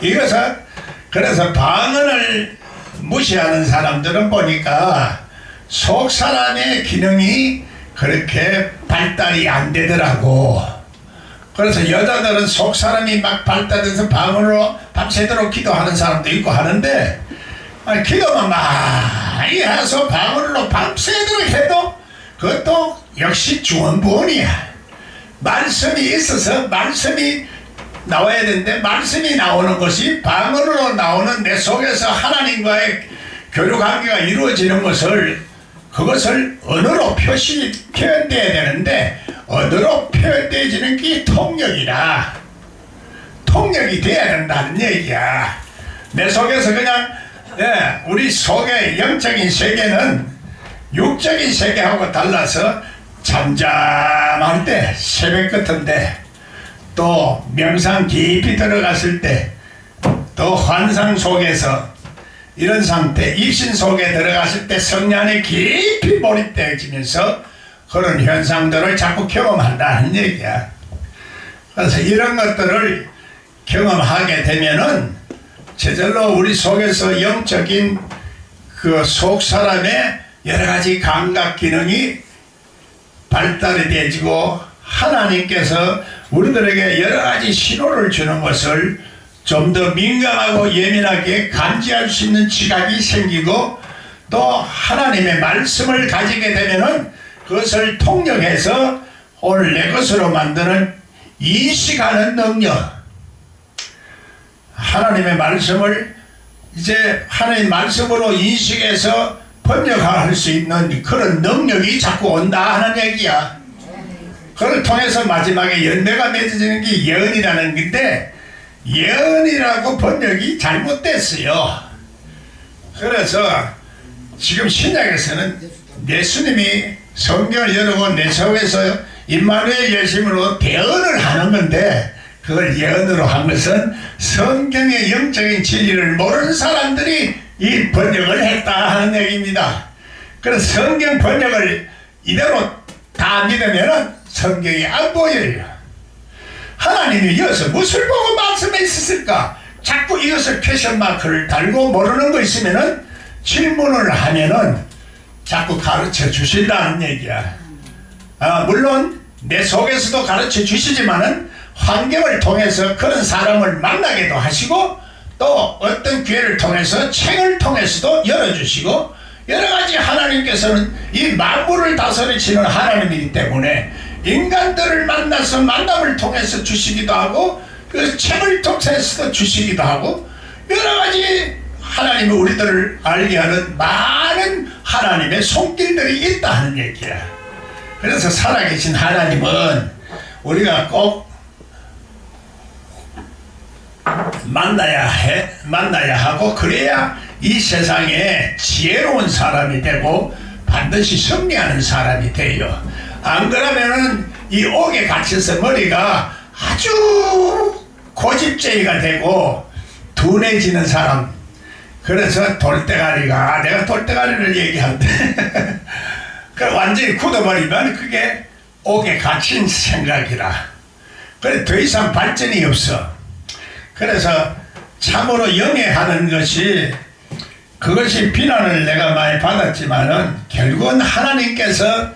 이것은 그래서 방언을 무시하는 사람들은 보니까 속 사람의 기능이 그렇게 발달이 안 되더라고. 그래서 여자들은 속 사람이 막 발달돼서 방언으로 밤새도록 기도하는 사람도 있고 하는데, 기도만 많이 해서 방언으로 밤새도록 해도 그것도 역시 중언부언이야. 말씀이 있어서 말씀이 나와야 되는데, 말씀이 나오는 것이 방언으로 나오는 내 속에서 하나님과의 교류 관계가 이루어지는 것을, 그것을 언어로 표현돼야 되는데 언어로 표현되어지는 게 통역이라. 통역이 돼야 된다는 얘기야. 내 속에서 그냥 우리 속의 영적인 세계는 육적인 세계하고 달라서 잠잠할 때, 새벽 같은데, 또 명상 깊이 들어갔을 때, 또 환상 속에서 이런 상태, 입신 속에 들어갔을 때 성령에 깊이 몰입되어지면서 그런 현상들을 자꾸 경험한다는 얘기야. 그래서 이런 것들을 경험하게 되면은 저절로 우리 속에서 영적인 그 속 사람의 여러 가지 감각 기능이 발달이 되어지고, 하나님께서 우리들에게 여러 가지 신호를 주는 것을 좀 더 민감하고 예민하게 감지할 수 있는 지각이 생기고, 또 하나님의 말씀을 가지게 되면은 그것을 통역해서 오늘 내 것으로 만드는 인식하는 능력, 하나님의 말씀을 이제 하나님의 말씀으로 인식해서 번역할 수 있는 그런 능력이 자꾸 온다 하는 얘기야. 그걸 통해서 마지막에 열매가 맺어지는 게 예언이라는 건데, 예언이라고 번역이 잘못됐어요. 그래서 지금 신약에서는 예수님이 성경을 열고 내 속에서 임마누엘 예수님으로 대언을 하는 건데, 그걸 예언으로 한 것은 성경의 영적인 진리를 모르는 사람들이 이 번역을 했다 하는 얘기입니다. 그래서 성경 번역을 이대로 다 믿으면 성경이 안 보여요. 하나님이 이어서 무엇을 보고 말씀했을까? 자꾸 이것을 퀘션 마크를 달고 모르는 거 있으면은 질문을 하면은 자꾸 가르쳐 주신다는 얘기야. 물론 내 속에서도 가르쳐 주시지만은 환경을 통해서 그런 사람을 만나게도 하시고, 또 어떤 기회를 통해서 책을 통해서도 열어주시고, 여러 가지 하나님께서는 이 만물을 다스리시는 하나님이기 때문에 인간들을 만나서 만남을 통해서 주시기도 하고, 그 책을 통해서도 주시기도 하고, 여러 가지 하나님이 우리들을 알게 하는 많은 하나님의 손길들이 있다 하는 얘기야. 그래서 살아계신 하나님은 우리가 꼭 만나야 하고, 그래야 이 세상에 지혜로운 사람이 되고 반드시 승리하는 사람이 돼요. 안 그러면은 이 옥에 갇혀서 머리가 아주 고집쟁이가 되고 둔해지는 사람. 그래서 돌대가리가, 내가 돌대가리를 얘기하는데 그 완전히 굳어버리면 그게 옥에 갇힌 생각이라. 그래 더 이상 발전이 없어. 그래서 참으로 영해하는 것이, 그것이 비난을 내가 많이 받았지만은 결국은 하나님께서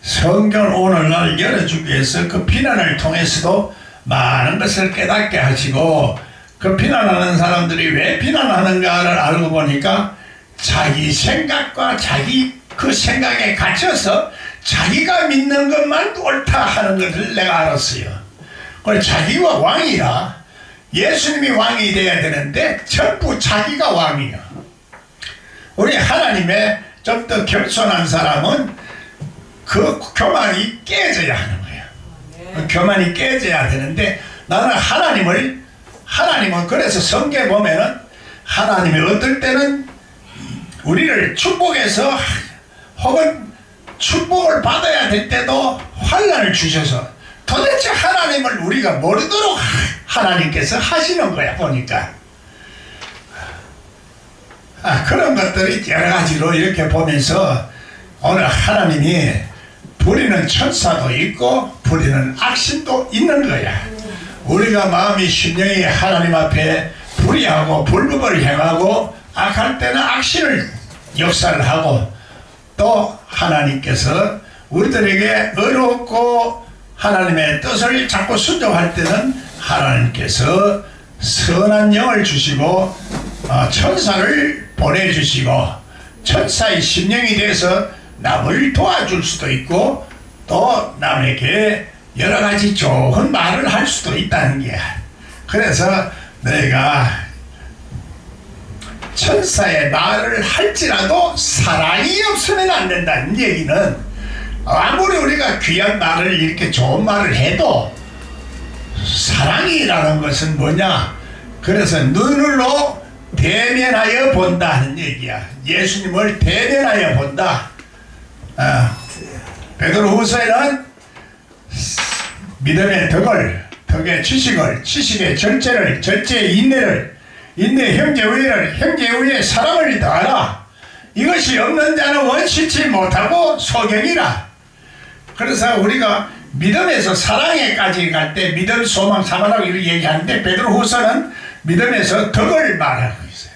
성경을 오늘날 열어주기 위해서 그 비난을 통해서도 많은 것을 깨닫게 하시고, 그 비난하는 사람들이 왜 비난하는가를 알고 보니까 자기 생각과 자기 그 생각에 갇혀서 자기가 믿는 것만 옳다 하는 것을 내가 알았어요. 그래 자기가 왕이라, 예수님이 왕이 돼야 되는데 전부 자기가 왕이야. 우리 하나님의 좀 더 겸손한 사람은 그 교만이 깨져야 하는 거야. 그 교만이 깨져야 되는데, 나는 하나님은 그래서 성경에 보면은 하나님이 어떨 때는 우리를 축복해서, 혹은 축복을 받아야 될 때도 환난을 주셔서, 도대체 하나님을 우리가 모르도록 하나님께서 하시는 거야 보니까. 그런 것들이 여러 가지로 이렇게 보면서 오늘 하나님이 부리는 천사도 있고 부리는 악신도 있는 거야. 우리가 마음이 심령이 하나님 앞에 불의하고 불법을 행하고 악할 때는 악신을 역사를 하고, 또 하나님께서 우리들에게 어렵고 하나님의 뜻을 자꾸 순종할 때는 하나님께서 선한 영을 주시고 천사를 보내주시고, 천사의 심령이 돼서 남을 도와줄 수도 있고 또 남에게 여러 가지 좋은 말을 할 수도 있다는 게. 그래서 내가 천사의 말을 할지라도 사랑이 없으면 안 된다는 얘기는, 아무리 우리가 귀한 말을 이렇게 좋은 말을 해도 사랑이라는 것은 뭐냐? 그래서 눈으로 대면하여 본다는 얘기야. 예수님을 대면하여 본다. 베드로후서에는 믿음의 덕을, 덕의 지식을, 지식의 절제를, 절제의 인내를, 인내의 형제우애를, 형제우애의 사랑을 더하라. 이것이 없는 자는 원치지 못하고 소경이라. 그래서 우리가 믿음에서 사랑에까지 갈 때 믿음, 소망, 사랑하고 이렇게 얘기하는데, 베드로후서는 믿음에서 덕을 말하고 있어요.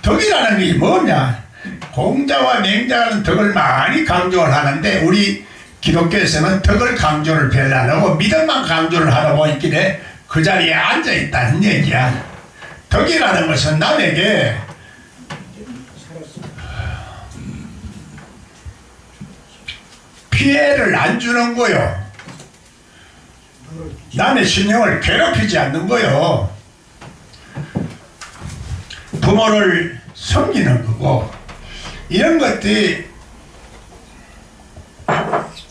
덕이라는 게 뭐냐? 공자와 맹자는 덕을 많이 강조를 하는데, 우리 기독교에서는 덕을 강조를 별로 안 하고 믿음만 강조를 하다 보니까 그 자리에 앉아 있다는 얘기야. 덕이라는 것은 남에게 피해를 안 주는 거요. 남의 신령을 괴롭히지 않는 거요. 부모를 섬기는 거고, 이런 것들이,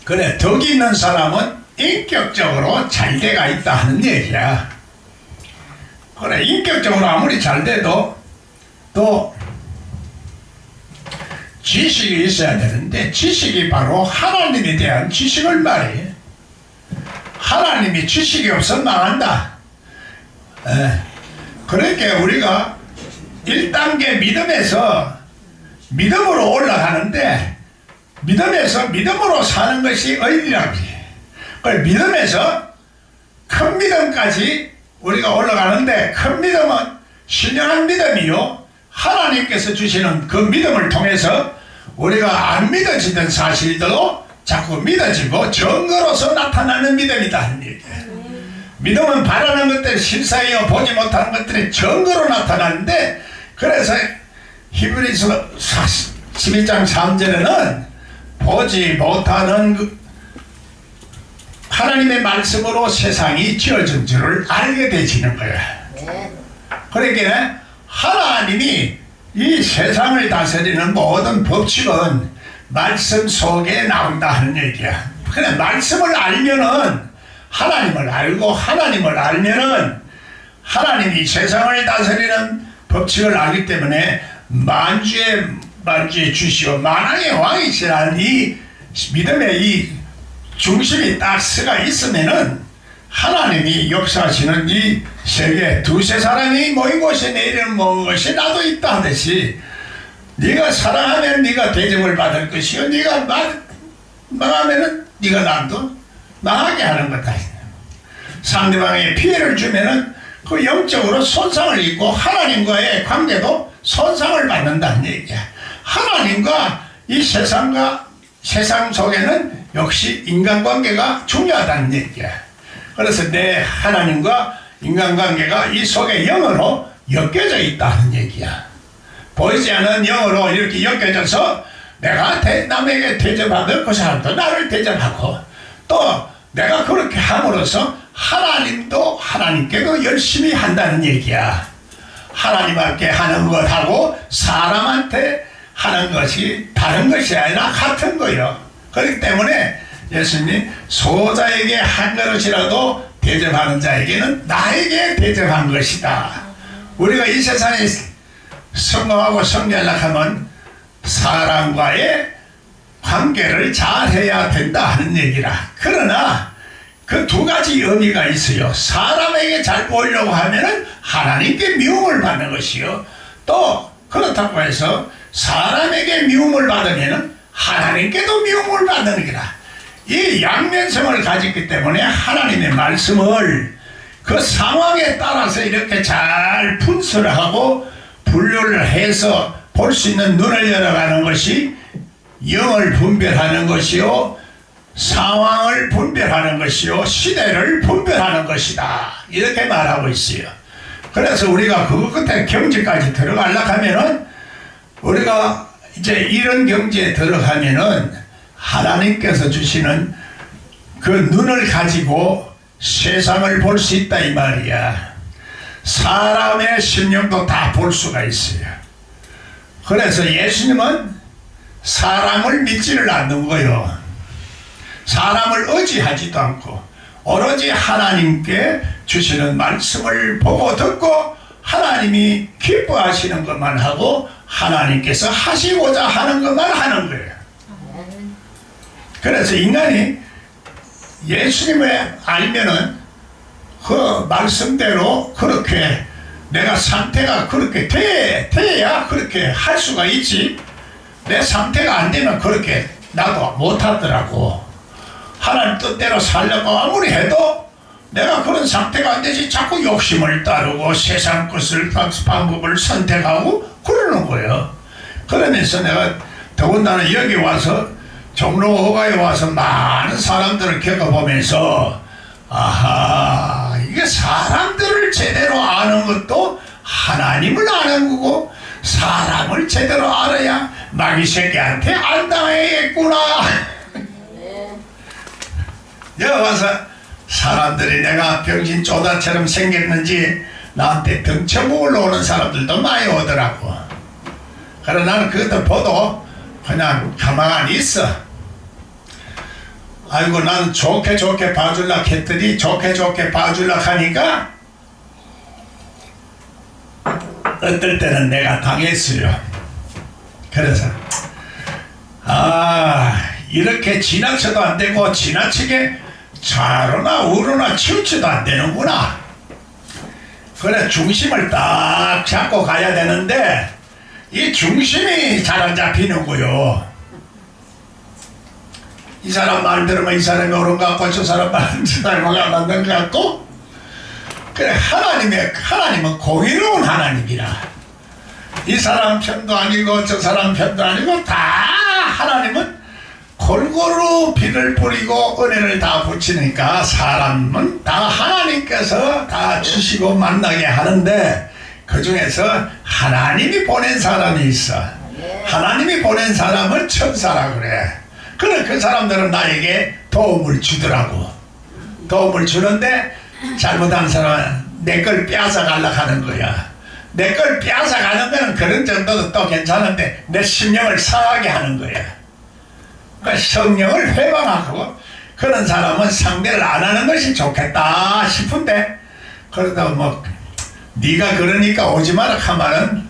그래 덕이 있는 사람은 인격적으로 잘 돼가 있다 하는 얘기야. 그래 인격적으로 아무리 잘 돼도 또 지식이 있어야 되는데, 지식이 바로 하나님에 대한 지식을 말해. 하나님이 지식이 없으면 망한다. 그러니까 우리가 1단계 믿음에서 믿음으로 올라가는데, 믿음에서 믿음으로 사는 것이 의리라고 해. 믿음에서 큰 믿음까지 우리가 올라가는데, 큰 믿음은 신령한 믿음이요, 하나님께서 주시는 그 믿음을 통해서 우리가 안 믿어지던 사실도 자꾸 믿어지고 증거로서 나타나는 믿음이다 하는 얘기예요. 믿음은 바라는 것들, 실사이어 보지 못하는 것들이 증거로 나타나는데, 그래서 히브리서 11장 3절에는 보지 못하는 하나님의 말씀으로 세상이 지어진 줄을 알게 되시는 거야. 그러니까 하나님이 이 세상을 다스리는 모든 법칙은 말씀 속에 나온다 하는 얘기야. 그래 말씀을 알면은, 하나님을 알고 하나님을 알면은 하나님이 세상을 다스리는 법칙을 알기 때문에 만주의 주시오 만왕의 왕이시라는 이 믿음의 이 중심이 딱 서가 있으면은 하나님이 역사하시는 이 세계 두세 사람이 모인 곳에 내 이름 모은 것이 나도 있다 하듯이 네가 사랑하면 네가 대접을 받을 것이요 네가 망하면은 네가 남도 망하게 하는 거다. 상대방에 피해를 주면은 그 영적으로 손상을 입고 하나님과의 관계도 손상을 받는다는 얘기야. 하나님과 이 세상 속에는 역시 인간관계가 중요하다는 얘기야. 그래서 내 하나님과 인간관계가 이 속에 영으로 엮여져 있다는 얘기야. 보이지 않는 영으로 이렇게 엮여져서 내가 남에게 대접하듯 그 사람도 나를 대접하고 또 내가 그렇게 함으로써 하나님도 하나님께도 열심히 한다는 얘기야. 하나님께 하는 것하고 사람한테 하는 것이 다른 것이 아니라 같은 거요. 그렇기 때문에 예수님이 소자에게 한 그릇이라도 대접하는 자에게는 나에게 대접한 것이다. 우리가 이 세상에 성공하고 성장하려면 사람과의 관계를 잘해야 된다 하는 얘기라. 그러나 그 두 가지 의미가 있어요. 사람에게 잘 보이려고 하면은 하나님께 미움을 받는 것이요. 또 그렇다고 해서 사람에게 미움을 받으면은 하나님께도 미움을 받는 거라. 이 양면성을 가졌기 때문에 하나님의 말씀을 그 상황에 따라서 이렇게 잘 분석을 하고 분류를 해서 볼 수 있는 눈을 열어가는 것이 영을 분별하는 것이요, 상황을 분별하는 것이요, 시대를 분별하는 것이다. 이렇게 말하고 있어요. 그래서 우리가 그 끝에 경지까지 들어가려고 하면은 우리가 이제 이런 경지에 들어가면은 하나님께서 주시는 그 눈을 가지고 세상을 볼 수 있다 이 말이야. 사람의 심령도 다 볼 수가 있어요. 그래서 예수님은 사람을 믿지를 않는 거요. 사람을 의지하지도 않고 오로지 하나님께 주시는 말씀을 보고 듣고 하나님이 기뻐하시는 것만 하고 하나님께서 하시고자 하는 것만 하는 거예요. 그래서 인간이 예수님을 알면은 그 말씀대로 그렇게 내가 상태가 그렇게 돼야 그렇게 할 수가 있지. 내 상태가 안 되면 그렇게 나도 못하더라고. 하나님 뜻대로 살려고 아무리 해도 내가 그런 상태가 안 되지. 자꾸 욕심을 따르고 세상 것을 방법을 선택하고 그러는 거예요. 그러면서 내가 더군다나 여기 와서 종로허가에 와서 많은 사람들을 겪어보면서 아하, 이게 사람들을 제대로 아는 것도 하나님을 아는 거고 사람을 제대로 알아야 마귀 새끼한테 안 당해야겠구나. 여기 와서 사람들이 내가 병신 쪼다처럼 생겼는지 나한테 등쳐먹으러 오는 사람들도 많이 오더라고. 그러나 나는 그것도 보도 그냥 가만히 있어. 아이고 나는 좋게 봐줄라 했더니 좋게 봐줄라 하니까 어떨 때는 내가 당했어요. 그래서 이렇게 지나쳐도 안 되고 지나치게 좌로나 우로나 치우쳐도 안 되는구나. 그래 중심을 딱 잡고 가야 되는데 이 중심이 잘 안 잡히는 거요. 이 사람 말 들으면 이 사람이 옳은 것 같고 저 사람 말 들으면 저 사람이 안 맞는 것 같고. 그래 하나님은 공의로운 하나님이라. 이 사람 편도 아니고 저 사람 편도 아니고 다 하나님은 골고루 비를 뿌리고 은혜를 다 붙이니까 사람은 다 하나님께서 다 주시고 만나게 하는데 그 중에서 하나님이 보낸 사람이 있어. 하나님이 보낸 사람을 천사라 그래. 그래 그 사람들은 나에게 도움을 주더라고. 도움을 주는데 잘못한 사람은 내 걸 빼앗아 가려고 하는 거야. 내 걸 빼앗아 가는 거는 그런 정도도 또 괜찮은데 내 심령을 상하게 하는 거야. 그 성령을 회방하고 그런 사람은 상대를 안 하는 것이 좋겠다 싶은데 그러다 뭐 네가 그러니까 오지 마라 하면은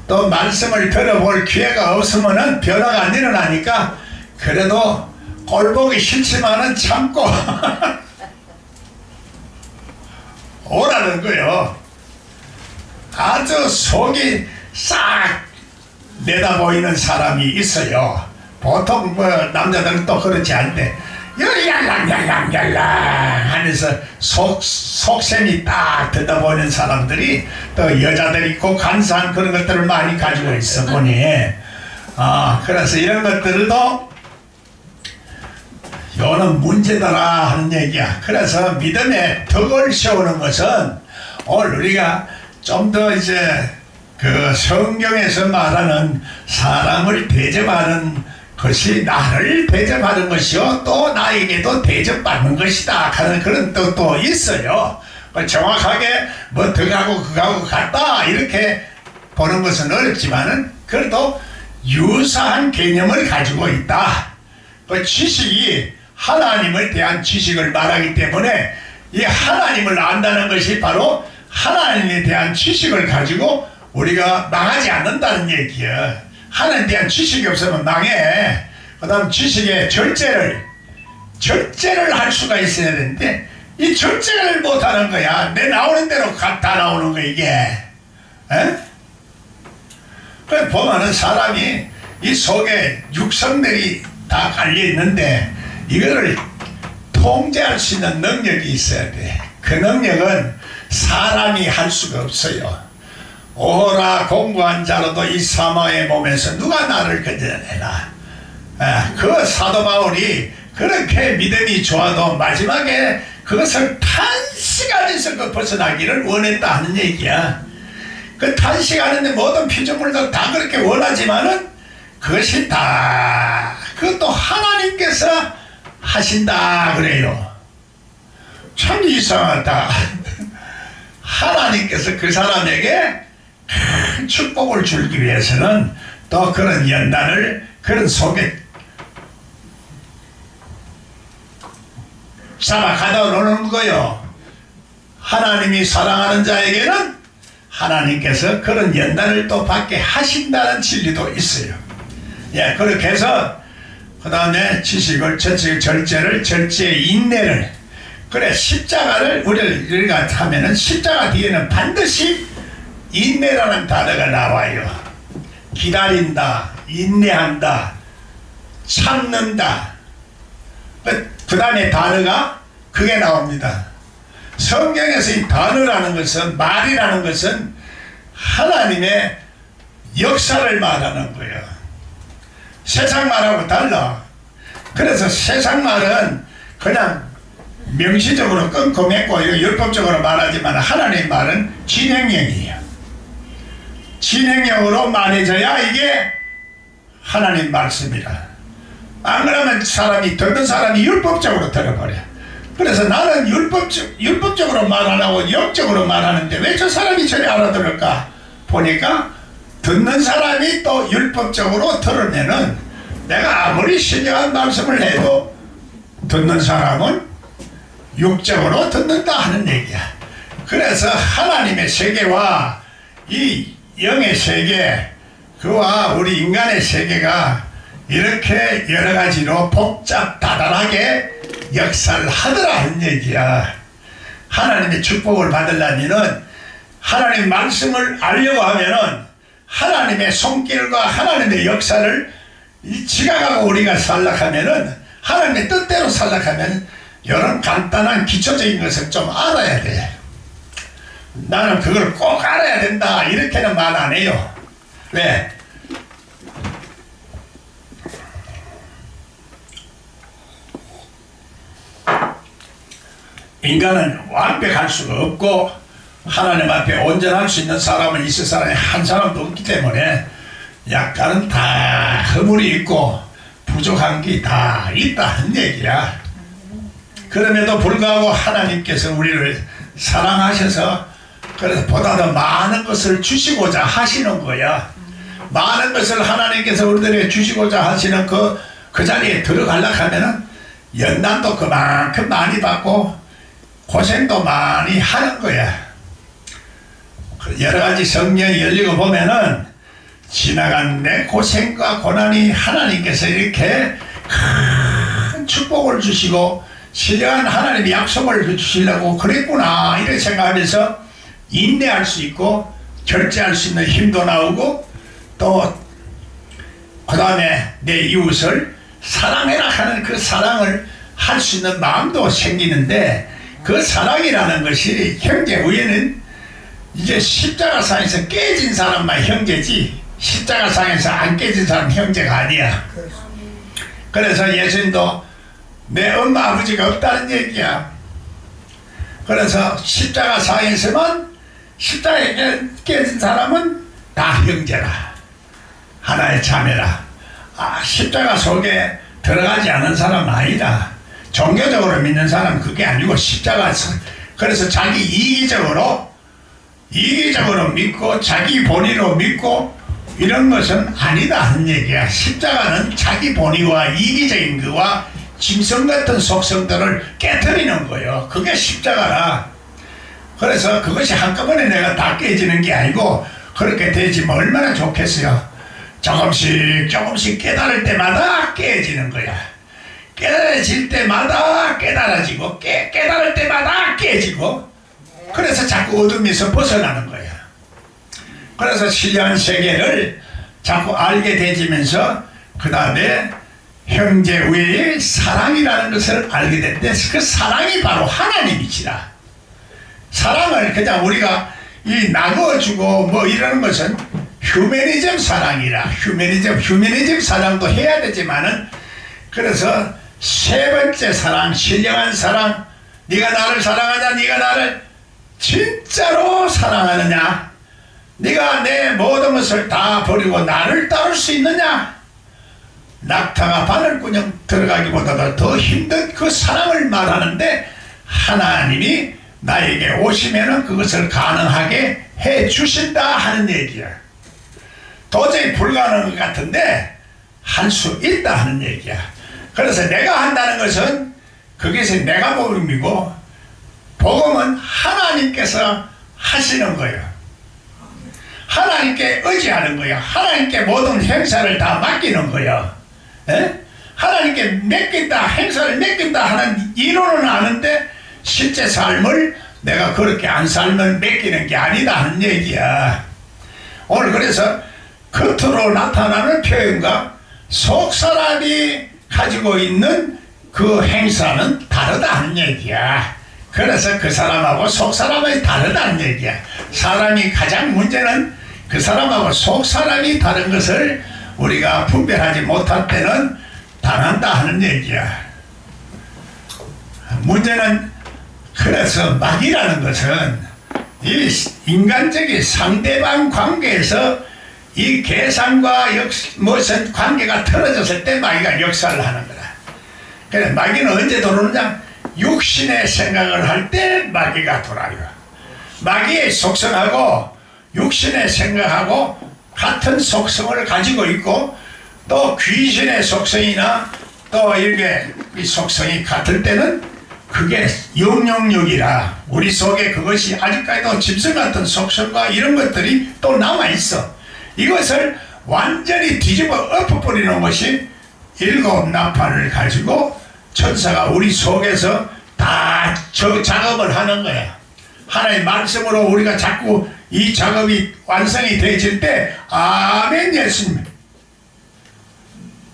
또 말씀을 들어볼 기회가 없으면은 변화가 안 일어나니까 그래도 꼴보기 싫지만은 참고 오라는 거요. 아주 속이 싹 내다 보이는 사람이 있어요. 보통 뭐 남자들은 또 그렇지 않대. 열랑열랑열랑 하면서 속셈이 딱 듣다 보이는 사람들이 또 여자들이 있고 간사한 그런 것들을 많이 가지고 있어 보니 그래서 이런 것들도 요는 문제더라 하는 얘기야. 그래서 믿음의 덕을 세우는 것은 오늘 우리가 좀 더 이제 그 성경에서 말하는 사람을 대접하는 것이 나를 대접하는 것이요 또 나에게도 대접받는 것이다 하는 그런 뜻도 있어요. 정확하게 뭐 덕하고 그하고 같다 이렇게 보는 것은 어렵지만은 그래도 유사한 개념을 가지고 있다. 그 지식이 하나님에 대한 지식을 말하기 때문에 이 하나님을 안다는 것이 바로 하나님에 대한 지식을 가지고 우리가 망하지 않는다는 얘기야. 하나님에 대한 지식이 없으면 망해. 그 다음 지식의 절제를 할 수가 있어야 되는데 이 절제를 못하는 거야. 내 나오는 대로 다 나오는 거 이게. 에? 그래서 보면은 사람이 이 속에 육성들이 다 갈려있는데 이거를 통제할 수 있는 능력이 있어야 돼. 그 능력은 사람이 할 수가 없어요. 오호라 공부한 자로도 이 사망의 몸에서 누가 나를 건져내나. 그 사도 바울이 그렇게 믿음이 좋아도 마지막에 그것을 탄식하면서 그 벗어나기를 원했다 하는 얘기야. 그 탄식하는데 모든 피조물도 다 그렇게 원하지만은 그것이 다 그것도 하나님께서 하신다 그래요. 참 이상하다. 하나님께서 그 사람에게 큰 축복을 주기 위해서는 또 그런 연단을 그런 속에 잡아 가다 놓는 거요. 하나님이 사랑하는 자에게는 하나님께서 그런 연단을 또 받게 하신다는 진리도 있어요. 예, 그렇게 해서 그 다음에 지식을, 절제의 인내를, 그래 십자가를 우리가 하면은 십자가 뒤에는 반드시 인내라는 단어가 나와요. 기다린다, 인내한다, 참는다. 그 다음에 단어가 그게 나옵니다. 성경에서 이 단어라는 것은, 말이라는 것은 하나님의 역사를 말하는 거예요. 세상 말하고 달라. 그래서 세상 말은 그냥 명시적으로 끊고 맺고 율법적으로 말하지만 하나님의 말은 진행형이에요. 진행형으로 말해져야 이게 하나님 말씀이라. 안 그러면 듣는 사람이 율법적으로 들어버려. 그래서 나는 율법적으로 말 안 하고 영적으로 말하는데 왜 저 사람이 저리 알아들을까? 보니까 듣는 사람이 또 율법적으로 들으면은 내가 아무리 신령한 말씀을 해도 듣는 사람은 육적으로 듣는다 하는 얘기야. 그래서 하나님의 세계와 이 영의 세계, 그와 우리 인간의 세계가 이렇게 여러 가지로 복잡다단하게 역사를 하더라 하는 얘기야. 하나님의 축복을 받으려면은 하나님 말씀을 알려고 하면은 하나님의 손길과 하나님의 역사를 지각하고 우리가 살락하면은 하나님의 뜻대로 살락하면 이런 간단한 기초적인 것을 좀 알아야 돼. 나는 그걸 꼭 알아야 된다 이렇게는 말 안 해요. 왜? 인간은 완벽할 수가 없고 하나님 앞에 온전할 수 있는 사람은 있을 사람이 한 사람도 없기 때문에 약간은 다 허물이 있고 부족한 게 다 있다는 얘기야. 그럼에도 불구하고 하나님께서 우리를 사랑하셔서 그래서 보다 더 많은 것을 주시고자 하시는 거야. 많은 것을 하나님께서 우리들에게 주시고자 하시는 그 자리에 들어가려고 하면은 연단도 그만큼 많이 받고 고생도 많이 하는 거야. 여러 가지 성경이 열리고 보면은 지나간 내 고생과 고난이 하나님께서 이렇게 큰 축복을 주시고 신령한 하나님이 약속을 주시려고 그랬구나 이렇게 생각하면서 인내할 수 있고 절제할 수 있는 힘도 나오고 또 그 다음에 내 이웃을 사랑해라 하는 그 사랑을 할 수 있는 마음도 생기는데 그 사랑이라는 것이 형제 위에는 이제 십자가상에서 깨진 사람만 형제지 십자가상에서 안 깨진 사람 형제가 아니야. 그래서 예수님도 내 엄마 아버지가 없다는 얘기야. 그래서 십자가상에서만 십자가에 깨진 사람은 다 형제라. 하나의 자매라. 십자가 속에 들어가지 않은 사람은 아니다. 종교적으로 믿는 사람은 그게 아니고 십자가. 그래서 자기 이기적으로 믿고 자기 본의로 믿고 이런 것은 아니다 하는 얘기야. 십자가는 자기 본의와 이기적인 거와 짐승 같은 속성들을 깨트리는 거예요. 그게 십자가라. 그래서 그것이 한꺼번에 내가 다 깨지는 게 아니고 그렇게 되지면 얼마나 좋겠어요. 조금씩 깨달을 때마다 깨지는 거야. 깨달아질 때마다 깨달아지고 깨달을 때마다 깨지고 그래서 자꾸 어둠에서 벗어나는 거야. 그래서 신령한 세계를 자꾸 알게 되지면서 그 다음에 형제 외에 사랑이라는 것을 알게 됐는데 그 사랑이 바로 하나님이시라. 사랑을 그냥 우리가 이 나누어주고 뭐 이러는 것은 휴머니즘 사랑이라. 휴머니즘 사랑도 해야 되지만은 그래서 세 번째 사랑, 신령한 사랑. 네가 나를 사랑하냐? 네가 나를 진짜로 사랑하느냐? 네가 내 모든 것을 다 버리고 나를 따를 수 있느냐? 낙타가 바늘구녕 들어가기보다도 더 힘든 그 사랑을 말하는데 하나님이 나에게 오시면은 그것을 가능하게 해 주신다 하는 얘기야. 도저히 불가능한 것 같은데 할 수 있다 하는 얘기야. 그래서 내가 한다는 것은 그것이 내가 복음이고 복음은 하나님께서 하시는 거예요. 하나님께 의지하는 거예요. 하나님께 모든 행사를 다 맡기는 거예요. 에? 하나님께 맡긴다, 행사를 맡긴다 하는 이론은 아는데 실제 삶을 내가 그렇게 안 살면 맡기는 게 아니다 하는 얘기야. 오늘 그래서 겉으로 나타나는 표현과 속 사람이 가지고 있는 그 행사는 다르다 하는 얘기야. 그래서 그 사람하고 속 사람이 다르다는 얘기야. 사람이 가장 문제는 그 사람하고 속 사람이 다른 것을 우리가 분별하지 못할 때는 당한다 하는 얘기야. 문제는 그래서 마귀라는 것은 이 인간적인 상대방 관계에서 이 계산과 무슨 관계가 틀어졌을 때 마귀가 역사를 하는 거다. 그래 마귀는 언제 들어오느냐? 육신의 생각을 할 때 마귀가 돌아요. 마귀의 속성하고 육신의 생각하고 같은 속성을 가지고 있고 또 귀신의 속성이나 또 이렇게 이 속성이 같을 때는 그게 영영력이라 우리 속에 그것이 아직까지도 짐승 같은 속성과 이런 것들이 또 남아있어. 이것을 완전히 뒤집어 엎어버리는 것이 일곱 나팔을 가지고 천사가 우리 속에서 다 저 작업을 하는 거야. 하나의 말씀으로 우리가 자꾸 이 작업이 완성이 되어질 때 아멘 예수님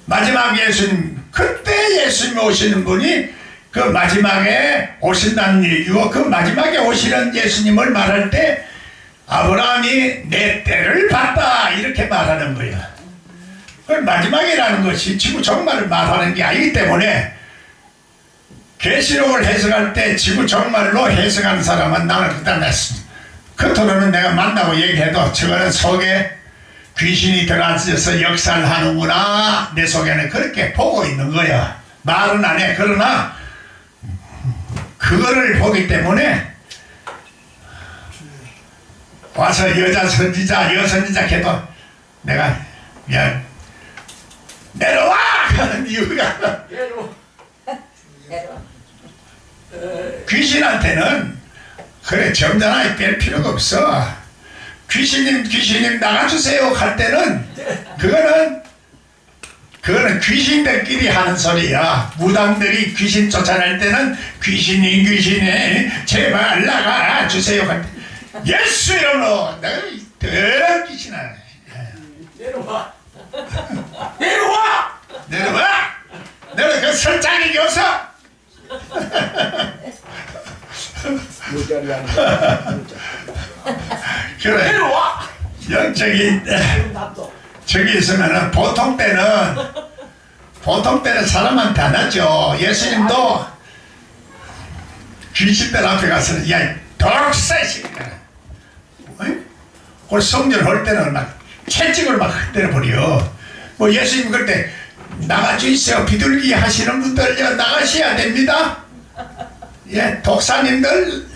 마지막 예수님 그때 예수님 오시는 분이 그 마지막에 오신다는 얘기고 그 마지막에 오시는 예수님을 말할 때 아브라함이 내 때를 봤다 이렇게 말하는 거야. 그 마지막이라는 것이 지구 종말을 말하는 게 아니기 때문에 계시록을 해석할 때 지구 종말로 해석하는 사람은 나는 그다음 겉으로는 내가 만나고 얘기해도 저거는 속에 귀신이 들어앉아서 역사를 하는구나 내 속에는 그렇게 보고 있는 거야. 말은 안 해. 그러나 그거를 보기 때문에 와서 여자 선지자 여선지자 해도 내가 야 내려와 하는 이유가 귀신한테는 그래 점잖하게 뺄 필요가 없어. 귀신님 나가주세요 할 때는 그거는 그거는 귀신들끼리 하는 소리야. 무당들이 귀신 쫓아낼 때는 귀신이 제발 나가 주세요. 예수 이름으로 너희 귀신아 내려와. 내려와. 내려와. 너는 그 설자격이 없어. 모자리 앉아. 그래. 내려와. 영적인 저기 있으면은 보통 때는 사람한테 안 하죠. 예수님도 귀신들 앞에 가서는 야 독사시니까 그 성전 할 때는 막 채찍을 막 때려버려. 뭐 예수님 그때 나가주세요 비둘기 하시는 분들 나가셔야 됩니다. 예, 독사님들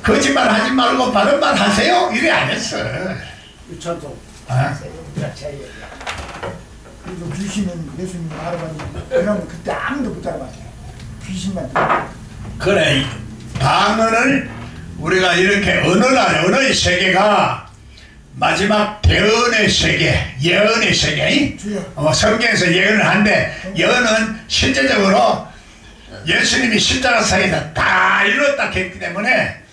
거짓말 하지 말고 바른 말 하세요. 이래 안 했어. 유천동. 아? 그리고 귀신은 예수님 알아봤는데 그러면 그때 아무도 못 알아봤어요. 귀신만 그래 방언을 우리가 이렇게 언어의 세계가 마지막 대언의 세계, 예언의 세계. 성경에서 예언을 하는데 예언은 실제적으로 예수님이 십자가상에서 다 이뤘다 했기 때문에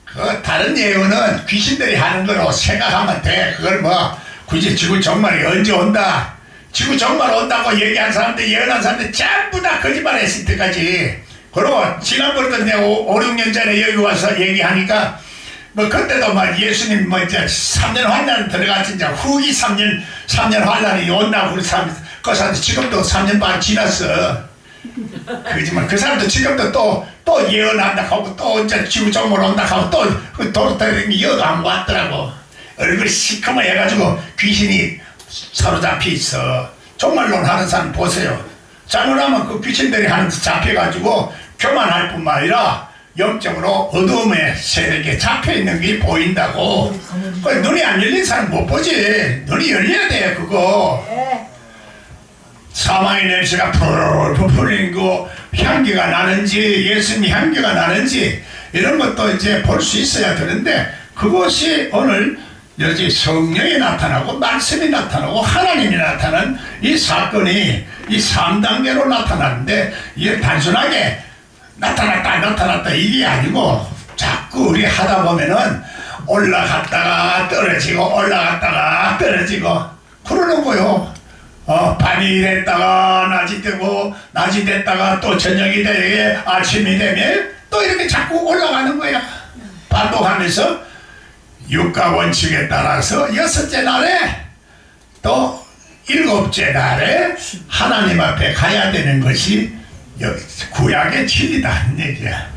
그 다른 예언은 귀신들이 하는 거로 생각하면 돼. 그걸 뭐 굳이 지구 종말이 언제 온다, 지구 종말 온다고 얘기한 사람들, 예언한 사람들 전부 다 거짓말 했을 때까지. 그리고 지난번에도 내가 5, 6년 전에 여기 와서 얘기하니까 뭐 그때도 막 예수님 뭐 이제 3년 환란 들어갔지, 이제 후기 3년 환란이 온다고 그 사람들 지금도 3년 반 지났어. 그지만 그 사람도 지금도 또 예언한다 하고 또 이제 지구종말 온다 하고 또 도로다니는 여도 안 왔더라고. 얼굴이 시커멓 해가지고 귀신이 사로잡혀 있어. 종말론 하는 사람 보세요. 잘못하면 그 귀신들이 하는 데 잡혀가지고 교만할 뿐만 아니라 영적으로 어두움의 세력에 잡혀있는 게 보인다고. 눈이 안 열린 사람 못 보지. 눈이 열려야 돼 그거. 사망의 냄새가 풀풀 풀리고 향기가 나는지 예수님 향기가 나는지 이런 것도 이제 볼 수 있어야 되는데 그것이 오늘 여기 성령이 나타나고 말씀이 나타나고 하나님이 나타난 이 사건이 이 3단계로 나타나는데 이게 단순하게 나타났다 이게 아니고 자꾸 우리 하다 보면은 올라갔다가 떨어지고 그러는 거요. 밤이 됐다가 낮이 되고 낮이 됐다가 또 저녁이 되게 아침이 되면 또 이렇게 자꾸 올라가는 거야. 반복하면서 육가 원칙에 따라서 6째 날에 또 7째 날에 하나님 앞에 가야 되는 것이 구약의 진리다 하는 얘기야.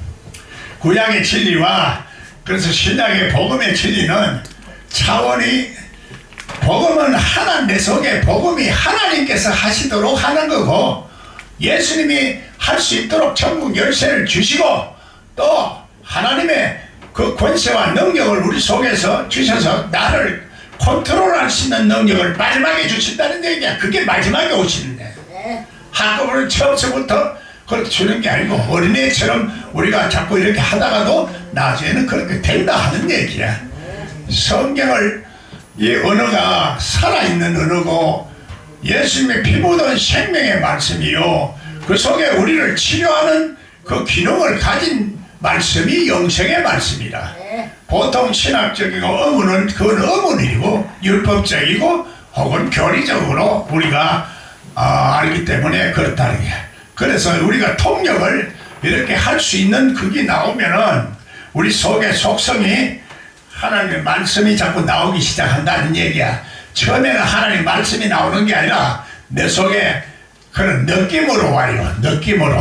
구약의 진리와 그래서 신약의 복음의 진리는 차원이, 복음은 내 속에 복음이 하나님께서 하시도록 하는 거고 예수님이 할 수 있도록 천국 열쇠를 주시고 또 하나님의 그 권세와 능력을 우리 속에서 주셔서 나를 컨트롤할 수 있는 능력을 마지막에 주신다는 얘기야. 그게 마지막에 오시는데 한꺼번에 처음부터 그렇게 주는 게 아니고 어린애처럼 우리가 자꾸 이렇게 하다가도 나중에는 그렇게 된다 하는 얘기야. 성경을 이 언어가 살아있는 언어고 예수님의 피 묻은 생명의 말씀이요 그 속에 우리를 치료하는 그 기능을 가진 말씀이 영생의 말씀이다. 보통 신학적이고 의문은 그건 의문이고 율법적이고 혹은 교리적으로 우리가 알기 때문에 그렇다는 게. 그래서 우리가 통역을 이렇게 할 수 있는 그게 나오면은 우리 속의 속성이 하나님의 말씀이 자꾸 나오기 시작한다는 얘기야. 처음에는 하나님 말씀이 나오는 게 아니라 내 속에 그런 느낌으로 와요. 느낌으로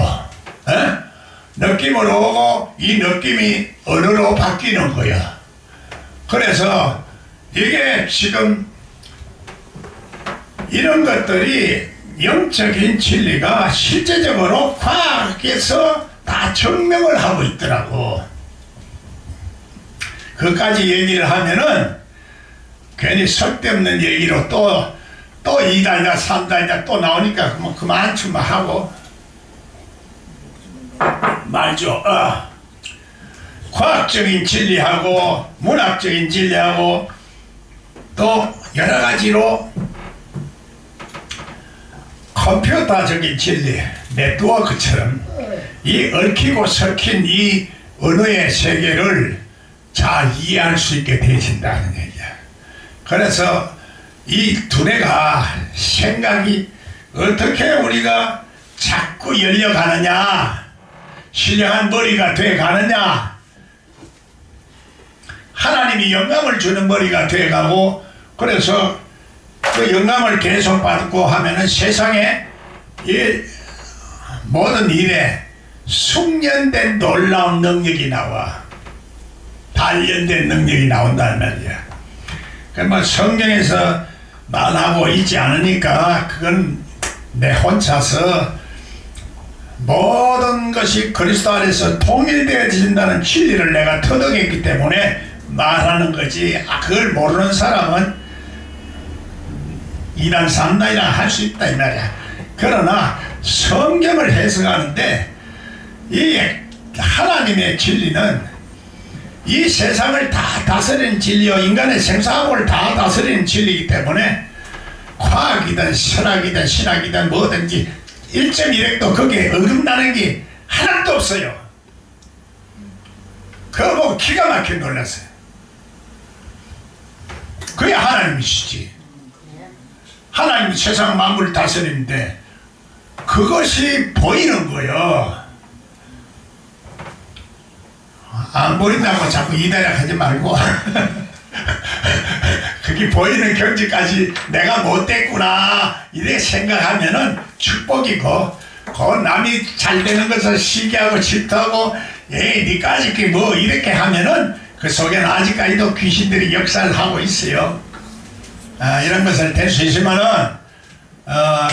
오고 이 느낌이 언어로 바뀌는 거야. 그래서 이게 지금 이런 것들이 영적인 진리가 실제적으로 과학에서 다 증명을 하고 있더라고. 그까지 얘기를 하면은 괜히 쓸데없는 얘기로 또 2단이나 3단이나 또 나오니까 뭐 그만 하고 말죠. 과학적인 진리하고 문학적인 진리하고 또 여러 가지로 컴퓨터적인 진리, 네트워크처럼 이 얽히고 섞인 이 언어의 세계를 잘 이해할 수 있게 되신다는 얘기야. 그래서 이 두뇌가 생각이 어떻게 우리가 자꾸 열려가느냐, 신령한 머리가 돼가느냐, 하나님이 영감을 주는 머리가 돼가고, 그래서 그 영감을 계속 받고 하면은 세상에 이 모든 일에 숙련된 놀라운 능력이 나와. 단련된 능력이 나온다는 말이야. 그러면 성경에서 말하고 있지 않으니까 그건 내 혼자서 모든 것이 그리스도 안에서 통일되어진다는 진리를 내가 터득했기 때문에 말하는 거지. 그걸 모르는 사람은 2단 3단이라 할 수 있다 이 말이야. 그러나 성경을 해석하는데 이 하나님의 진리는 이 세상을 다 다스리는 진리요, 인간의 생사학을 다 다스리는 진리이기 때문에 과학이든 철학이든 신학이든 뭐든지 1.1핵도 거기에 어긋나는 게 하나도 없어요. 그거 보고 기가 막히게 놀랐어요. 그게 하나님이시지. 하나님이 세상 만물을 다스리는데 그것이 보이는 거요. 안 보인다고 자꾸 이다락 하지 말고 그게 보이는 경지까지 내가 못됐구나 이렇게 생각하면은 축복이고, 그 남이 잘 되는 것을 시기하고 질투하고 에이 니까짓 뭐 이렇게 하면은 그 속에는 아직까지도 귀신들이 역사를 하고 있어요. 이런 것을 될 수 있으면은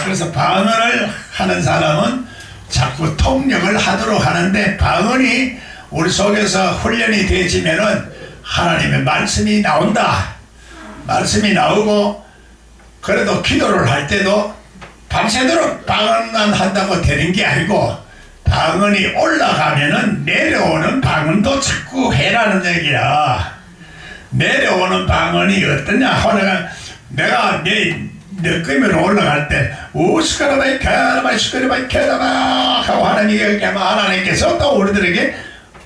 그래서 방언을 하는 사람은 자꾸 통역을 하도록 하는데, 방언이 우리 속에서 훈련이 되어지면은 하나님의 말씀이 나온다. 말씀이 나오고, 그래도 기도를 할 때도 밤새도록 방언만 한다고 되는 게 아니고, 방언이 올라가면은 내려오는 방언도 자꾸 해라는 얘기야. 내려오는 방언이 어떠냐? 내가 내 느낌으로 올라갈 때 우스카라바이 캐라바이 스카라바이 캐라바 하고 하나님이 얘기하면 하나님께서 또 우리들에게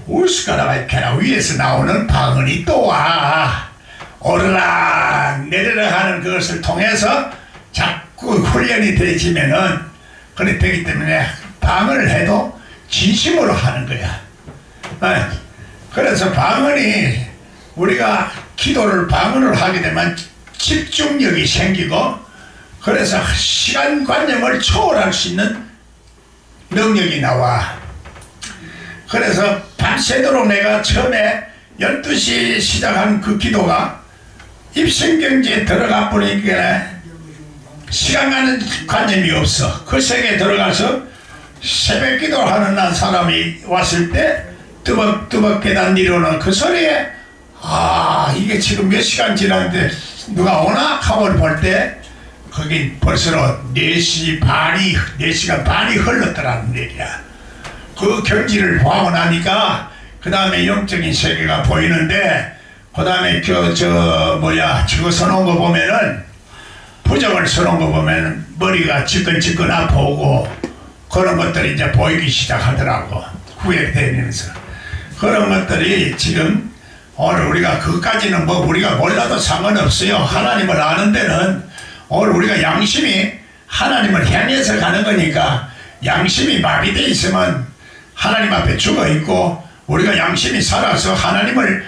우스카라바이 캐라 위에서 나오는 방언이 또 와. 오르락 내리락 하는 그것을 통해서 자꾸 훈련이 되지면은, 그래 되기 때문에 방언을 해도 진심으로 하는 거야. 그래서 방언이 우리가 기도를 방언을 하게 되면 집중력이 생기고, 그래서 시간관념을 초월할 수 있는 능력이 나와. 그래서 밤새도록 내가 처음에 12시 시작한 그 기도가 입신경지에 들어가 보니까 시간 가는 관념이 없어. 그 세계에 들어가서 새벽 기도를 하는 난 사람이 왔을 때 뜨벅뜨벅 계단 내려오는 그 소리에 이게 지금 몇 시간 지났는데 누가 오나? 하고 볼 때 거긴 벌써 4시간 반이 흘렀더라는 얘기야. 그 경지를 보고 나니까 그 다음에 영적인 세계가 보이는데, 그 다음에 저거 써놓은 거 보면은, 부적을 써놓은 거 보면은 머리가 지끈지끈 아파오고 그런 것들이 이제 보이기 시작하더라고. 후에 되면서 그런 것들이 지금 오늘 우리가 그까지는 뭐 우리가 몰라도 상관없어요. 하나님을 아는 데는 오늘 우리가 양심이 하나님을 향해서 가는 거니까, 양심이 마비되어 있으면 하나님 앞에 죽어 있고, 우리가 양심이 살아서 하나님을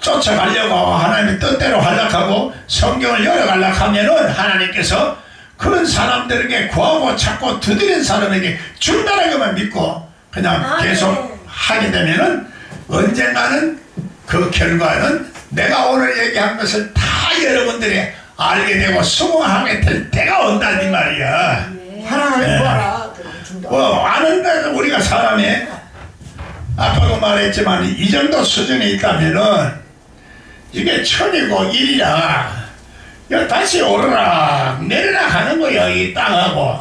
쫓아가려고 하나님의 뜻대로 하려고 성경을 열어가려고 하면은 하나님께서 그런 사람들에게 구하고 찾고 두드린 사람에게 준다는 것만 믿고 그냥 계속 하게 되면은 언젠가는 그 결과는 내가 오늘 얘기한 것을 다 여러분들이 알게 되고 수긍하게 될 때가 온다니 말이야. 하나님 봐라. 아는데 우리가 사람이 아까도 말했지만 이 정도 수준에 있다면은 이게 천이고 일이야. 다시 오르락 내리락 하는 거야. 이 땅하고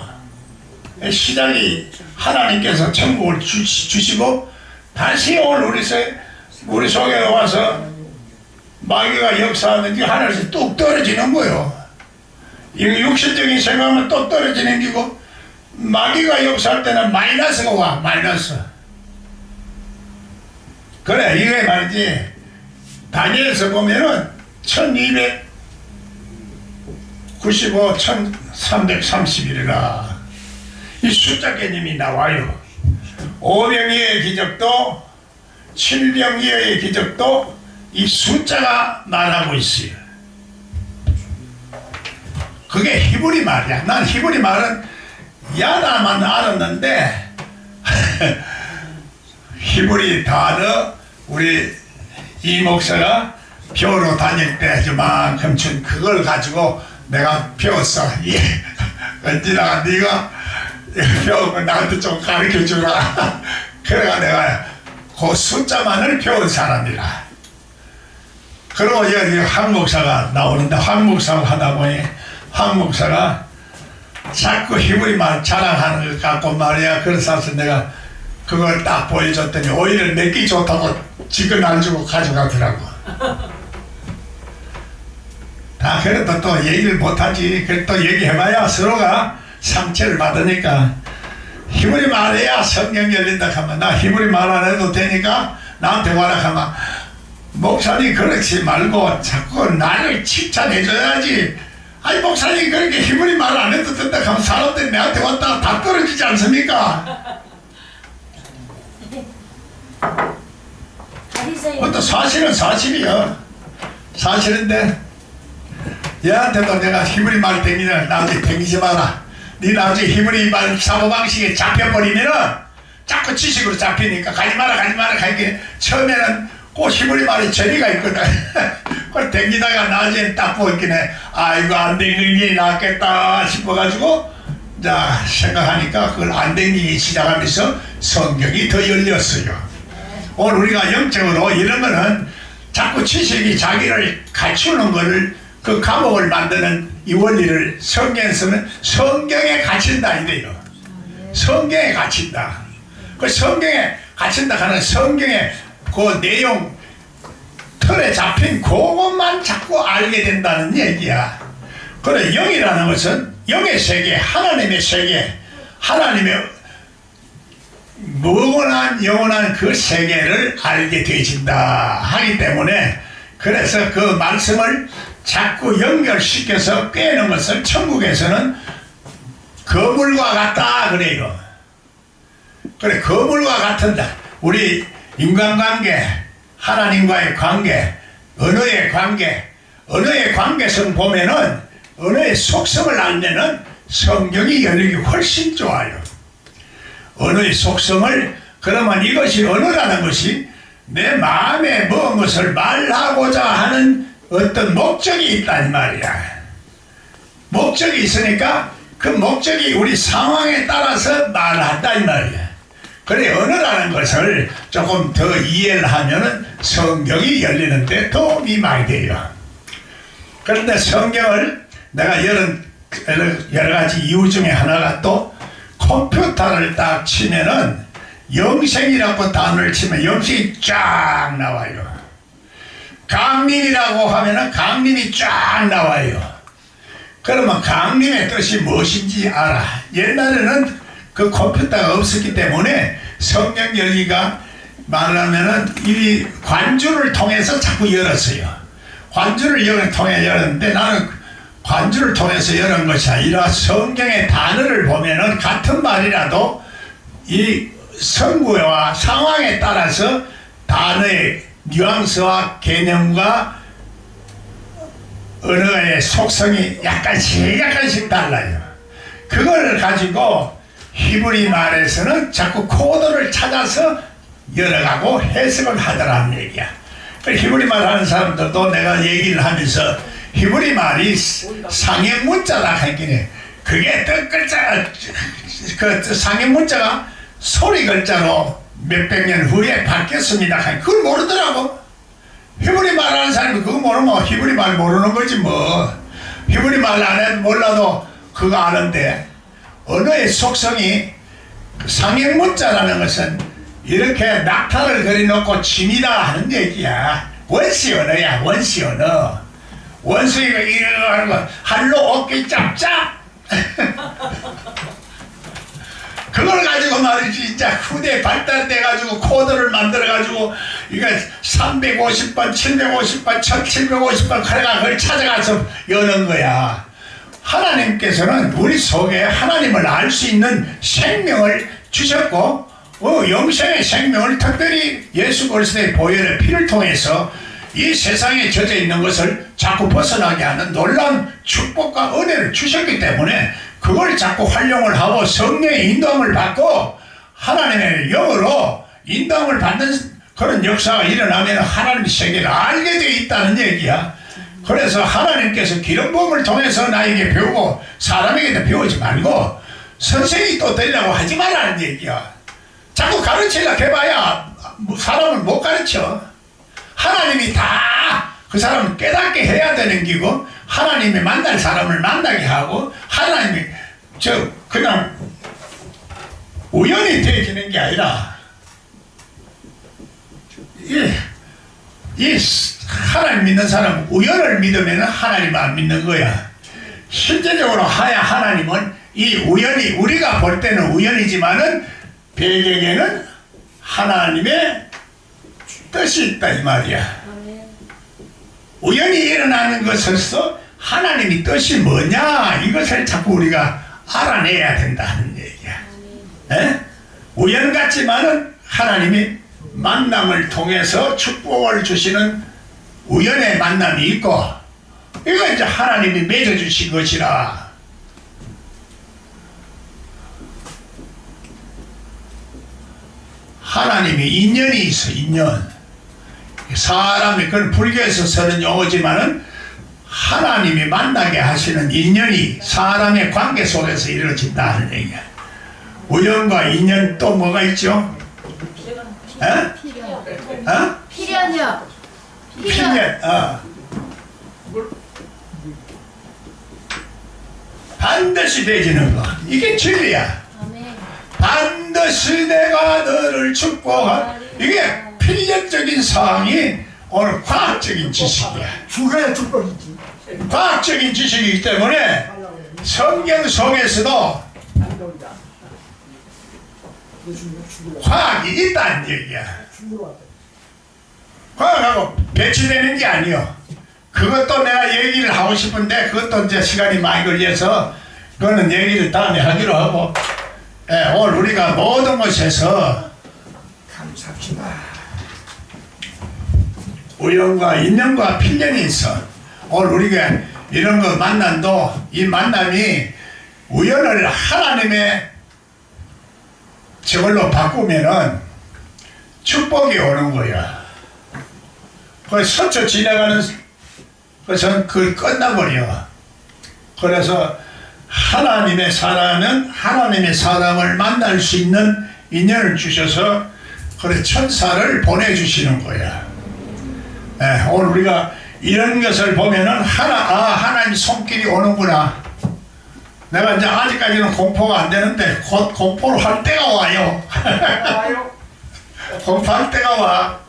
시작이 하나님께서 천국을 주시고 다시 오늘 우리 속에 와서 마귀가 역사하는지 하늘에서 뚝 떨어지는 거요. 이 육신적인 생각은 또 떨어지는 기고 마귀가 역사할 때는 마이너스가 와. 마이너스. 그래 이게 말이지. 다니엘서 보면은 1295 1331이라 이 숫자 개념이 나와요. 오병이어의 기적도 칠병이어의 기적도 이 숫자가 말하고 있어요. 그게 히브리 말이야. 난 히브리 말은 야나만 알았는데 히브리 단어 우리 이 목사가 표로 다닐 때 저만큼 준 그걸 가지고 내가 배웠어. 예. 은진아 네가 배운 거 나한테 좀 가르쳐 주라. 그래가 내가 그 숫자만을 배운 사람이라. 그리고 여기 황 목사가 나오는데 황 목사가 하다 보니 황 목사가 자꾸 히브리 말 자랑하는 것 같고 말이야. 그래서 내가 그걸 딱 보여줬더니 오히려 내기 좋다고 지금 안 주고 가져가더라고. 다 그래도 또 얘기를 못하지. 그래 또 얘기해봐야 서로가 상처를 받으니까. 히브리 말해야 성경 열린다 하면 나 히브리 말 안 해도 되니까 나한테 와라 하면 목사님 그렇지 말고 자꾸 나를 칭찬해줘야지. 아니 목사님 그렇게 히브리 말 안 해도 된다 하면 사람들이 내한테 왔다가 다 떨어지지 않습니까? 그것도 사실은 사실이야. 사실인데 얘한테도 내가 히브리 말 댕기는 나중에 댕기지 마라. 네 나중에 히브리 말 사고방식에 잡혀버리면은 자꾸 지식으로 잡히니까 가지마라 가니까 처음에는 꼭 히브리 말에 재미가 있거든. 그걸 댕기다가 나중에 딱 보이기네. 아 이거 안 댕기는 게 낫겠다 싶어가지고 자 생각하니까 그걸 안 댕기기 시작하면서 성경이 더 열렸어요. 오늘 우리가 영적으로 이러면은 자꾸 지식이 자기를 갖추는 거를 그 감옥을 만드는 이 원리를 성경에서는 성경에 갇힌다 이래요. 성경에 갇힌다. 그 성경에 갇힌다 하는 성경의 그 내용 틀에 잡힌 그것만 자꾸 알게 된다는 얘기야. 그래 영이라는 것은 영의 세계, 하나님의 세계, 하나님의 무궁한 영원한 그 세계를 알게 되어진다 하기 때문에 그래서 그 말씀을 자꾸 연결시켜서 꿰는 것을 천국에서는 거물과 같다 그래요. 그래 거물과 같은다. 우리 인간관계, 하나님과의 관계, 언어의 관계, 언어의 관계성 보면은 언어의 속성을 알면은 성경이 열리기 훨씬 좋아요. 언어의 속성을 그러면 이것이 언어라는 것이 내 마음에 먹은 것을 말하고자 하는 어떤 목적이 있단 말이야. 목적이 있으니까 그 목적이 우리 상황에 따라서 말한다 이 말이야. 그래 언어라는 것을 조금 더 이해를 하면은 성경이 열리는데 도움이 많이 돼요. 그런데 성경을 내가 여러 가지 이유 중에 하나가 또 컴퓨터를 딱 치면은 영생이라고 단어를 치면 영생이 쫙 나와요. 강림이라고 하면은 강림이 쫙 나와요. 그러면 강림의 뜻이 무엇인지 알아. 옛날에는 그 컴퓨터가 없었기 때문에 성경 열기가 말하면은 이 관주를 통해서 자꾸 열었어요. 관주를 통해 열었는데 나는 관주를 통해서 여는 것이 아니라 성경의 단어를 보면은 같은 말이라도 이 성구와 상황에 따라서 단어의 뉘앙스와 개념과 언어의 속성이 약간씩 달라요. 그걸 가지고 히브리 말에서는 자꾸 코드를 찾아서 열어가고 해석을 하더라는 얘기야. 히브리 말 하는 사람들도 내가 얘기를 하면서 히브리 말이 상형 문자다 하긴 그게 뜻 글자 그 상형 문자가 소리 글자로 몇백 년 후에 바뀌었습니다. 그걸 모르더라고. 히브리 말 하는 사람이 그거 모르면 히브리 말 모르는 거지 뭐. 히브리 말 안 해도 몰라도 그거 아는데 언어의 속성이 상형 문자라는 것은 이렇게 낙타를 그려놓고 침이다 하는 얘기야. 원시 언어야 원시 언어. 원숭이가 이거 하는 거 할로 어깨 짭짭 그걸 가지고 말이지 진짜 후대 발달돼 가지고 코드를 만들어 가지고 이거 350번 750번 1750번 그래가 그걸 찾아가서 여는 거야. 하나님께서는 우리 속에 하나님을 알 수 있는 생명을 주셨고 영생의 생명을 특별히 예수 그리스도의 보혈의 피를 통해서 이 세상에 젖어 있는 것을 자꾸 벗어나게 하는 놀라운 축복과 은혜를 주셨기 때문에 그걸 자꾸 활용을 하고 성령의 인도함을 받고 하나님의 영으로 인도함을 받는 그런 역사가 일어나면 하나님의 세계를 알게 되어 있다는 얘기야. 그래서 하나님께서 기름 부음을 통해서 나에게 배우고 사람에게도 배우지 말고 선생이 또 되려고 하지 말라는 얘기야. 자꾸 가르치려고 해봐야 사람을 못 가르쳐. 하나님이 다 그 사람을 깨닫게 해야 되는 기고 하나님이 만날 사람을 만나게 하고 하나님이 그냥 우연히 되어지는 게 아니라 이 하나님 믿는 사람은 우연을 믿으면 하나님 안 믿는 거야. 실제적으로 하나님은 이 우연이 우리가 볼 때는 우연이지만은 배경에는 하나님의 뜻이 있다 이 말이야. 우연히 일어나는 것으로서 하나님의 뜻이 뭐냐 이것을 자꾸 우리가 알아내야 된다는 얘기야. 에? 우연 같지만은 하나님이 만남을 통해서 축복을 주시는 우연의 만남이 있고 이거 이제 하나님이 맺어주신 것이라. 하나님이 인연이 있어. 인연. 사람이 그건 불교에서 쓰는 용어지만은 하나님이 만나게 하시는 인연이 사람의 관계 속에서 이루어진다는 얘기야. 우연과 인연 또 뭐가 있죠? 필연이요. 필연. 반드시 되지는 거. 이게 진리야. 반드시 내가 너를 축복하. 이게 필연적인 사항이 오늘 과학적인 지식이야. 죽어야 축복이지. 과학적인 지식이기 때문에 성경 속에서도 과학이 있다는 얘기야. 과학하고 배치되는 게 아니요. 그것도 내가 얘기를 하고 싶은데 그것도 이제 시간이 많이 걸려서 그거는 얘기를 다음에 하기로 하고, 오늘 우리가 모든 것에서 감사합니다. 우연과 인연과 필연이 있어. 오늘 우리가 이런 거 만난도 이 만남이 우연을 하나님의 저걸로 바꾸면은 축복이 오는 거야. 그 스쳐 지나가는 것은 그 끝나버려. 그래서 하나님의 사람은 하나님의 사람을 만날 수 있는 인연을 주셔서 그래 천사를 보내주시는 거야. 오늘 우리가 이런 것을 보면은 하나님 손길이 오는구나. 내가 이제 아직까지는 공포가 안 되는데 곧 공포를 할 때가 와요. 공포할 때가 와.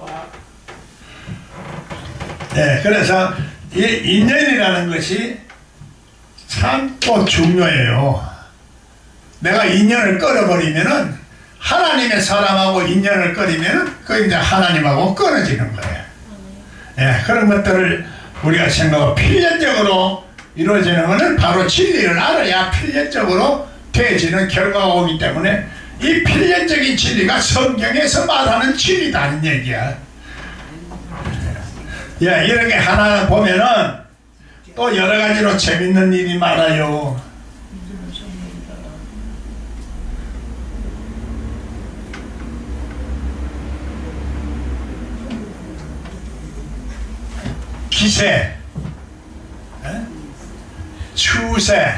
그래서 이 인연이라는 것이 참 또 중요해요. 내가 인연을 끊어버리면은 하나님의 사람하고 인연을 끊으면은 그 이제 하나님하고 끊어지는 거예요. 그런 것들을 우리가 생각하고 필연적으로 이루어지는 것은 바로 진리를 알아야 필연적으로 되어지는 결과가 오기 때문에 이 필연적인 진리가 성경에서 말하는 진리다는 얘기야. 이렇게 하나 보면은 또 여러 가지로 재밌는 일이 많아요. 기세, 추세,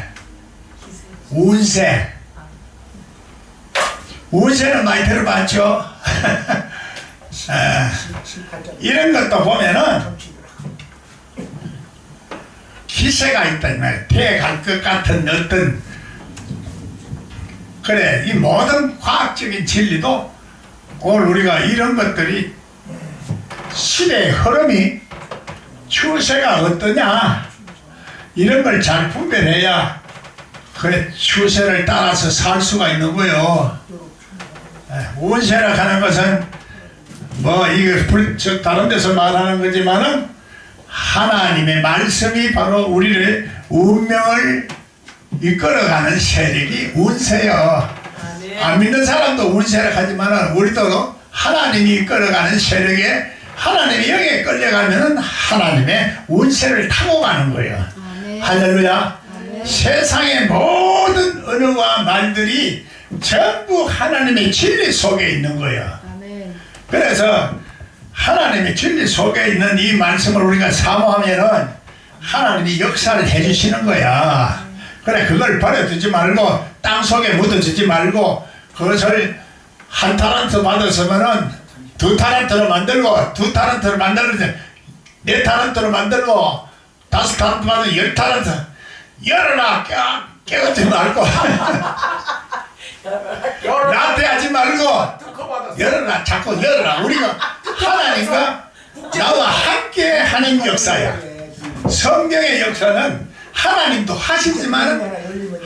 운세. 운세는 많이 들어봤죠? 이런 것도 보면은 기세가 있다 이 말이야. 돼갈 것 같은 어떤 그래 이 모든 과학적인 진리도 오늘 우리가 이런 것들이 시대의 흐름이 추세가 어떠냐 이런 걸 잘 분별해야 그 추세를 따라서 살 수가 있는 거요. 운세라 하는 것은 뭐 이거 다른 데서 말하는 거지만은 하나님의 말씀이 바로 우리를 운명을 이끌어가는 세력이 운세요. 안 믿는 사람도 운세라 하지만은 우리도 하나님이 이끌어가는 세력에 하나님의 영에 끌려가면은 하나님의 운세를 타고 가는 거예요. 할렐루야. 세상의 모든 언어와 말들이 전부 하나님의 진리 속에 있는 거예요. 그래서 하나님의 진리 속에 있는 이 말씀을 우리가 사모하면은 하나님이 역사를 해주시는 거야. 그래, 그걸 버려두지 말고 땅 속에 묻어주지 말고 그것을 한 타란트 받았으면은 두 타란트로 만들고 두 타란트로 만들고 네 타란트로 만들고 다섯 타란트 받으면 열 타란트 열어라 깨우지 말고 나한테 하지 말고 열어라 자꾸 열어라. 우리가 하나님과 나와 함께 하는 역사야. 성경의 역사는 하나님도 하시지만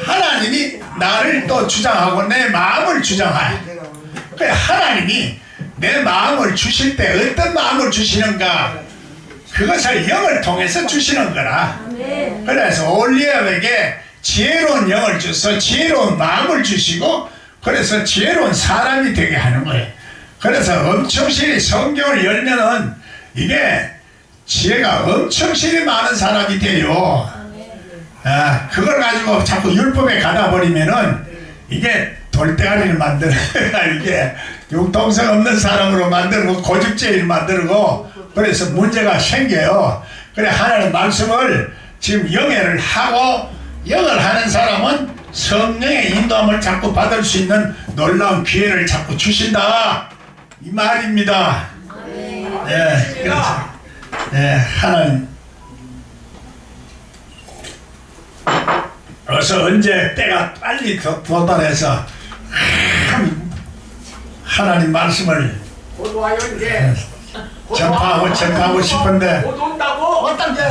하나님이 나를 또 주장하고 내 마음을 주장해. 그래, 하나님이 내 마음을 주실 때 어떤 마음을 주시는가 그것을 영을 통해서 주시는 거라. 그래서 올리압에게 지혜로운 영을 주서 지혜로운 마음을 주시고 그래서 지혜로운 사람이 되게 하는 거예요. 그래서 엄청실히 성경을 열면은 이게 지혜가 엄청실히 많은 사람이 돼요. 그걸 가지고 자꾸 율법에 가다 버리면은 이게 돌대가리를 만들어 이게 융통성 없는 사람으로 만들고 고집죄를 만들고 그래서 문제가 생겨요. 그래, 하나님 말씀을 지금 영해를 하고 영을 하는 사람은 성령의 인도함을 자꾸 받을 수 있는 놀라운 기회를 자꾸 주신다 이 말입니다. 네, 그래서 하나님 어서 언제 때가 빨리 도달해서 하나님 말씀을 곧 와요 이제. 전파하고 싶은데 곧 온다고. 왔다 이제.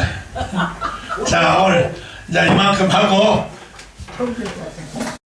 자 오늘 이제 이만큼 하고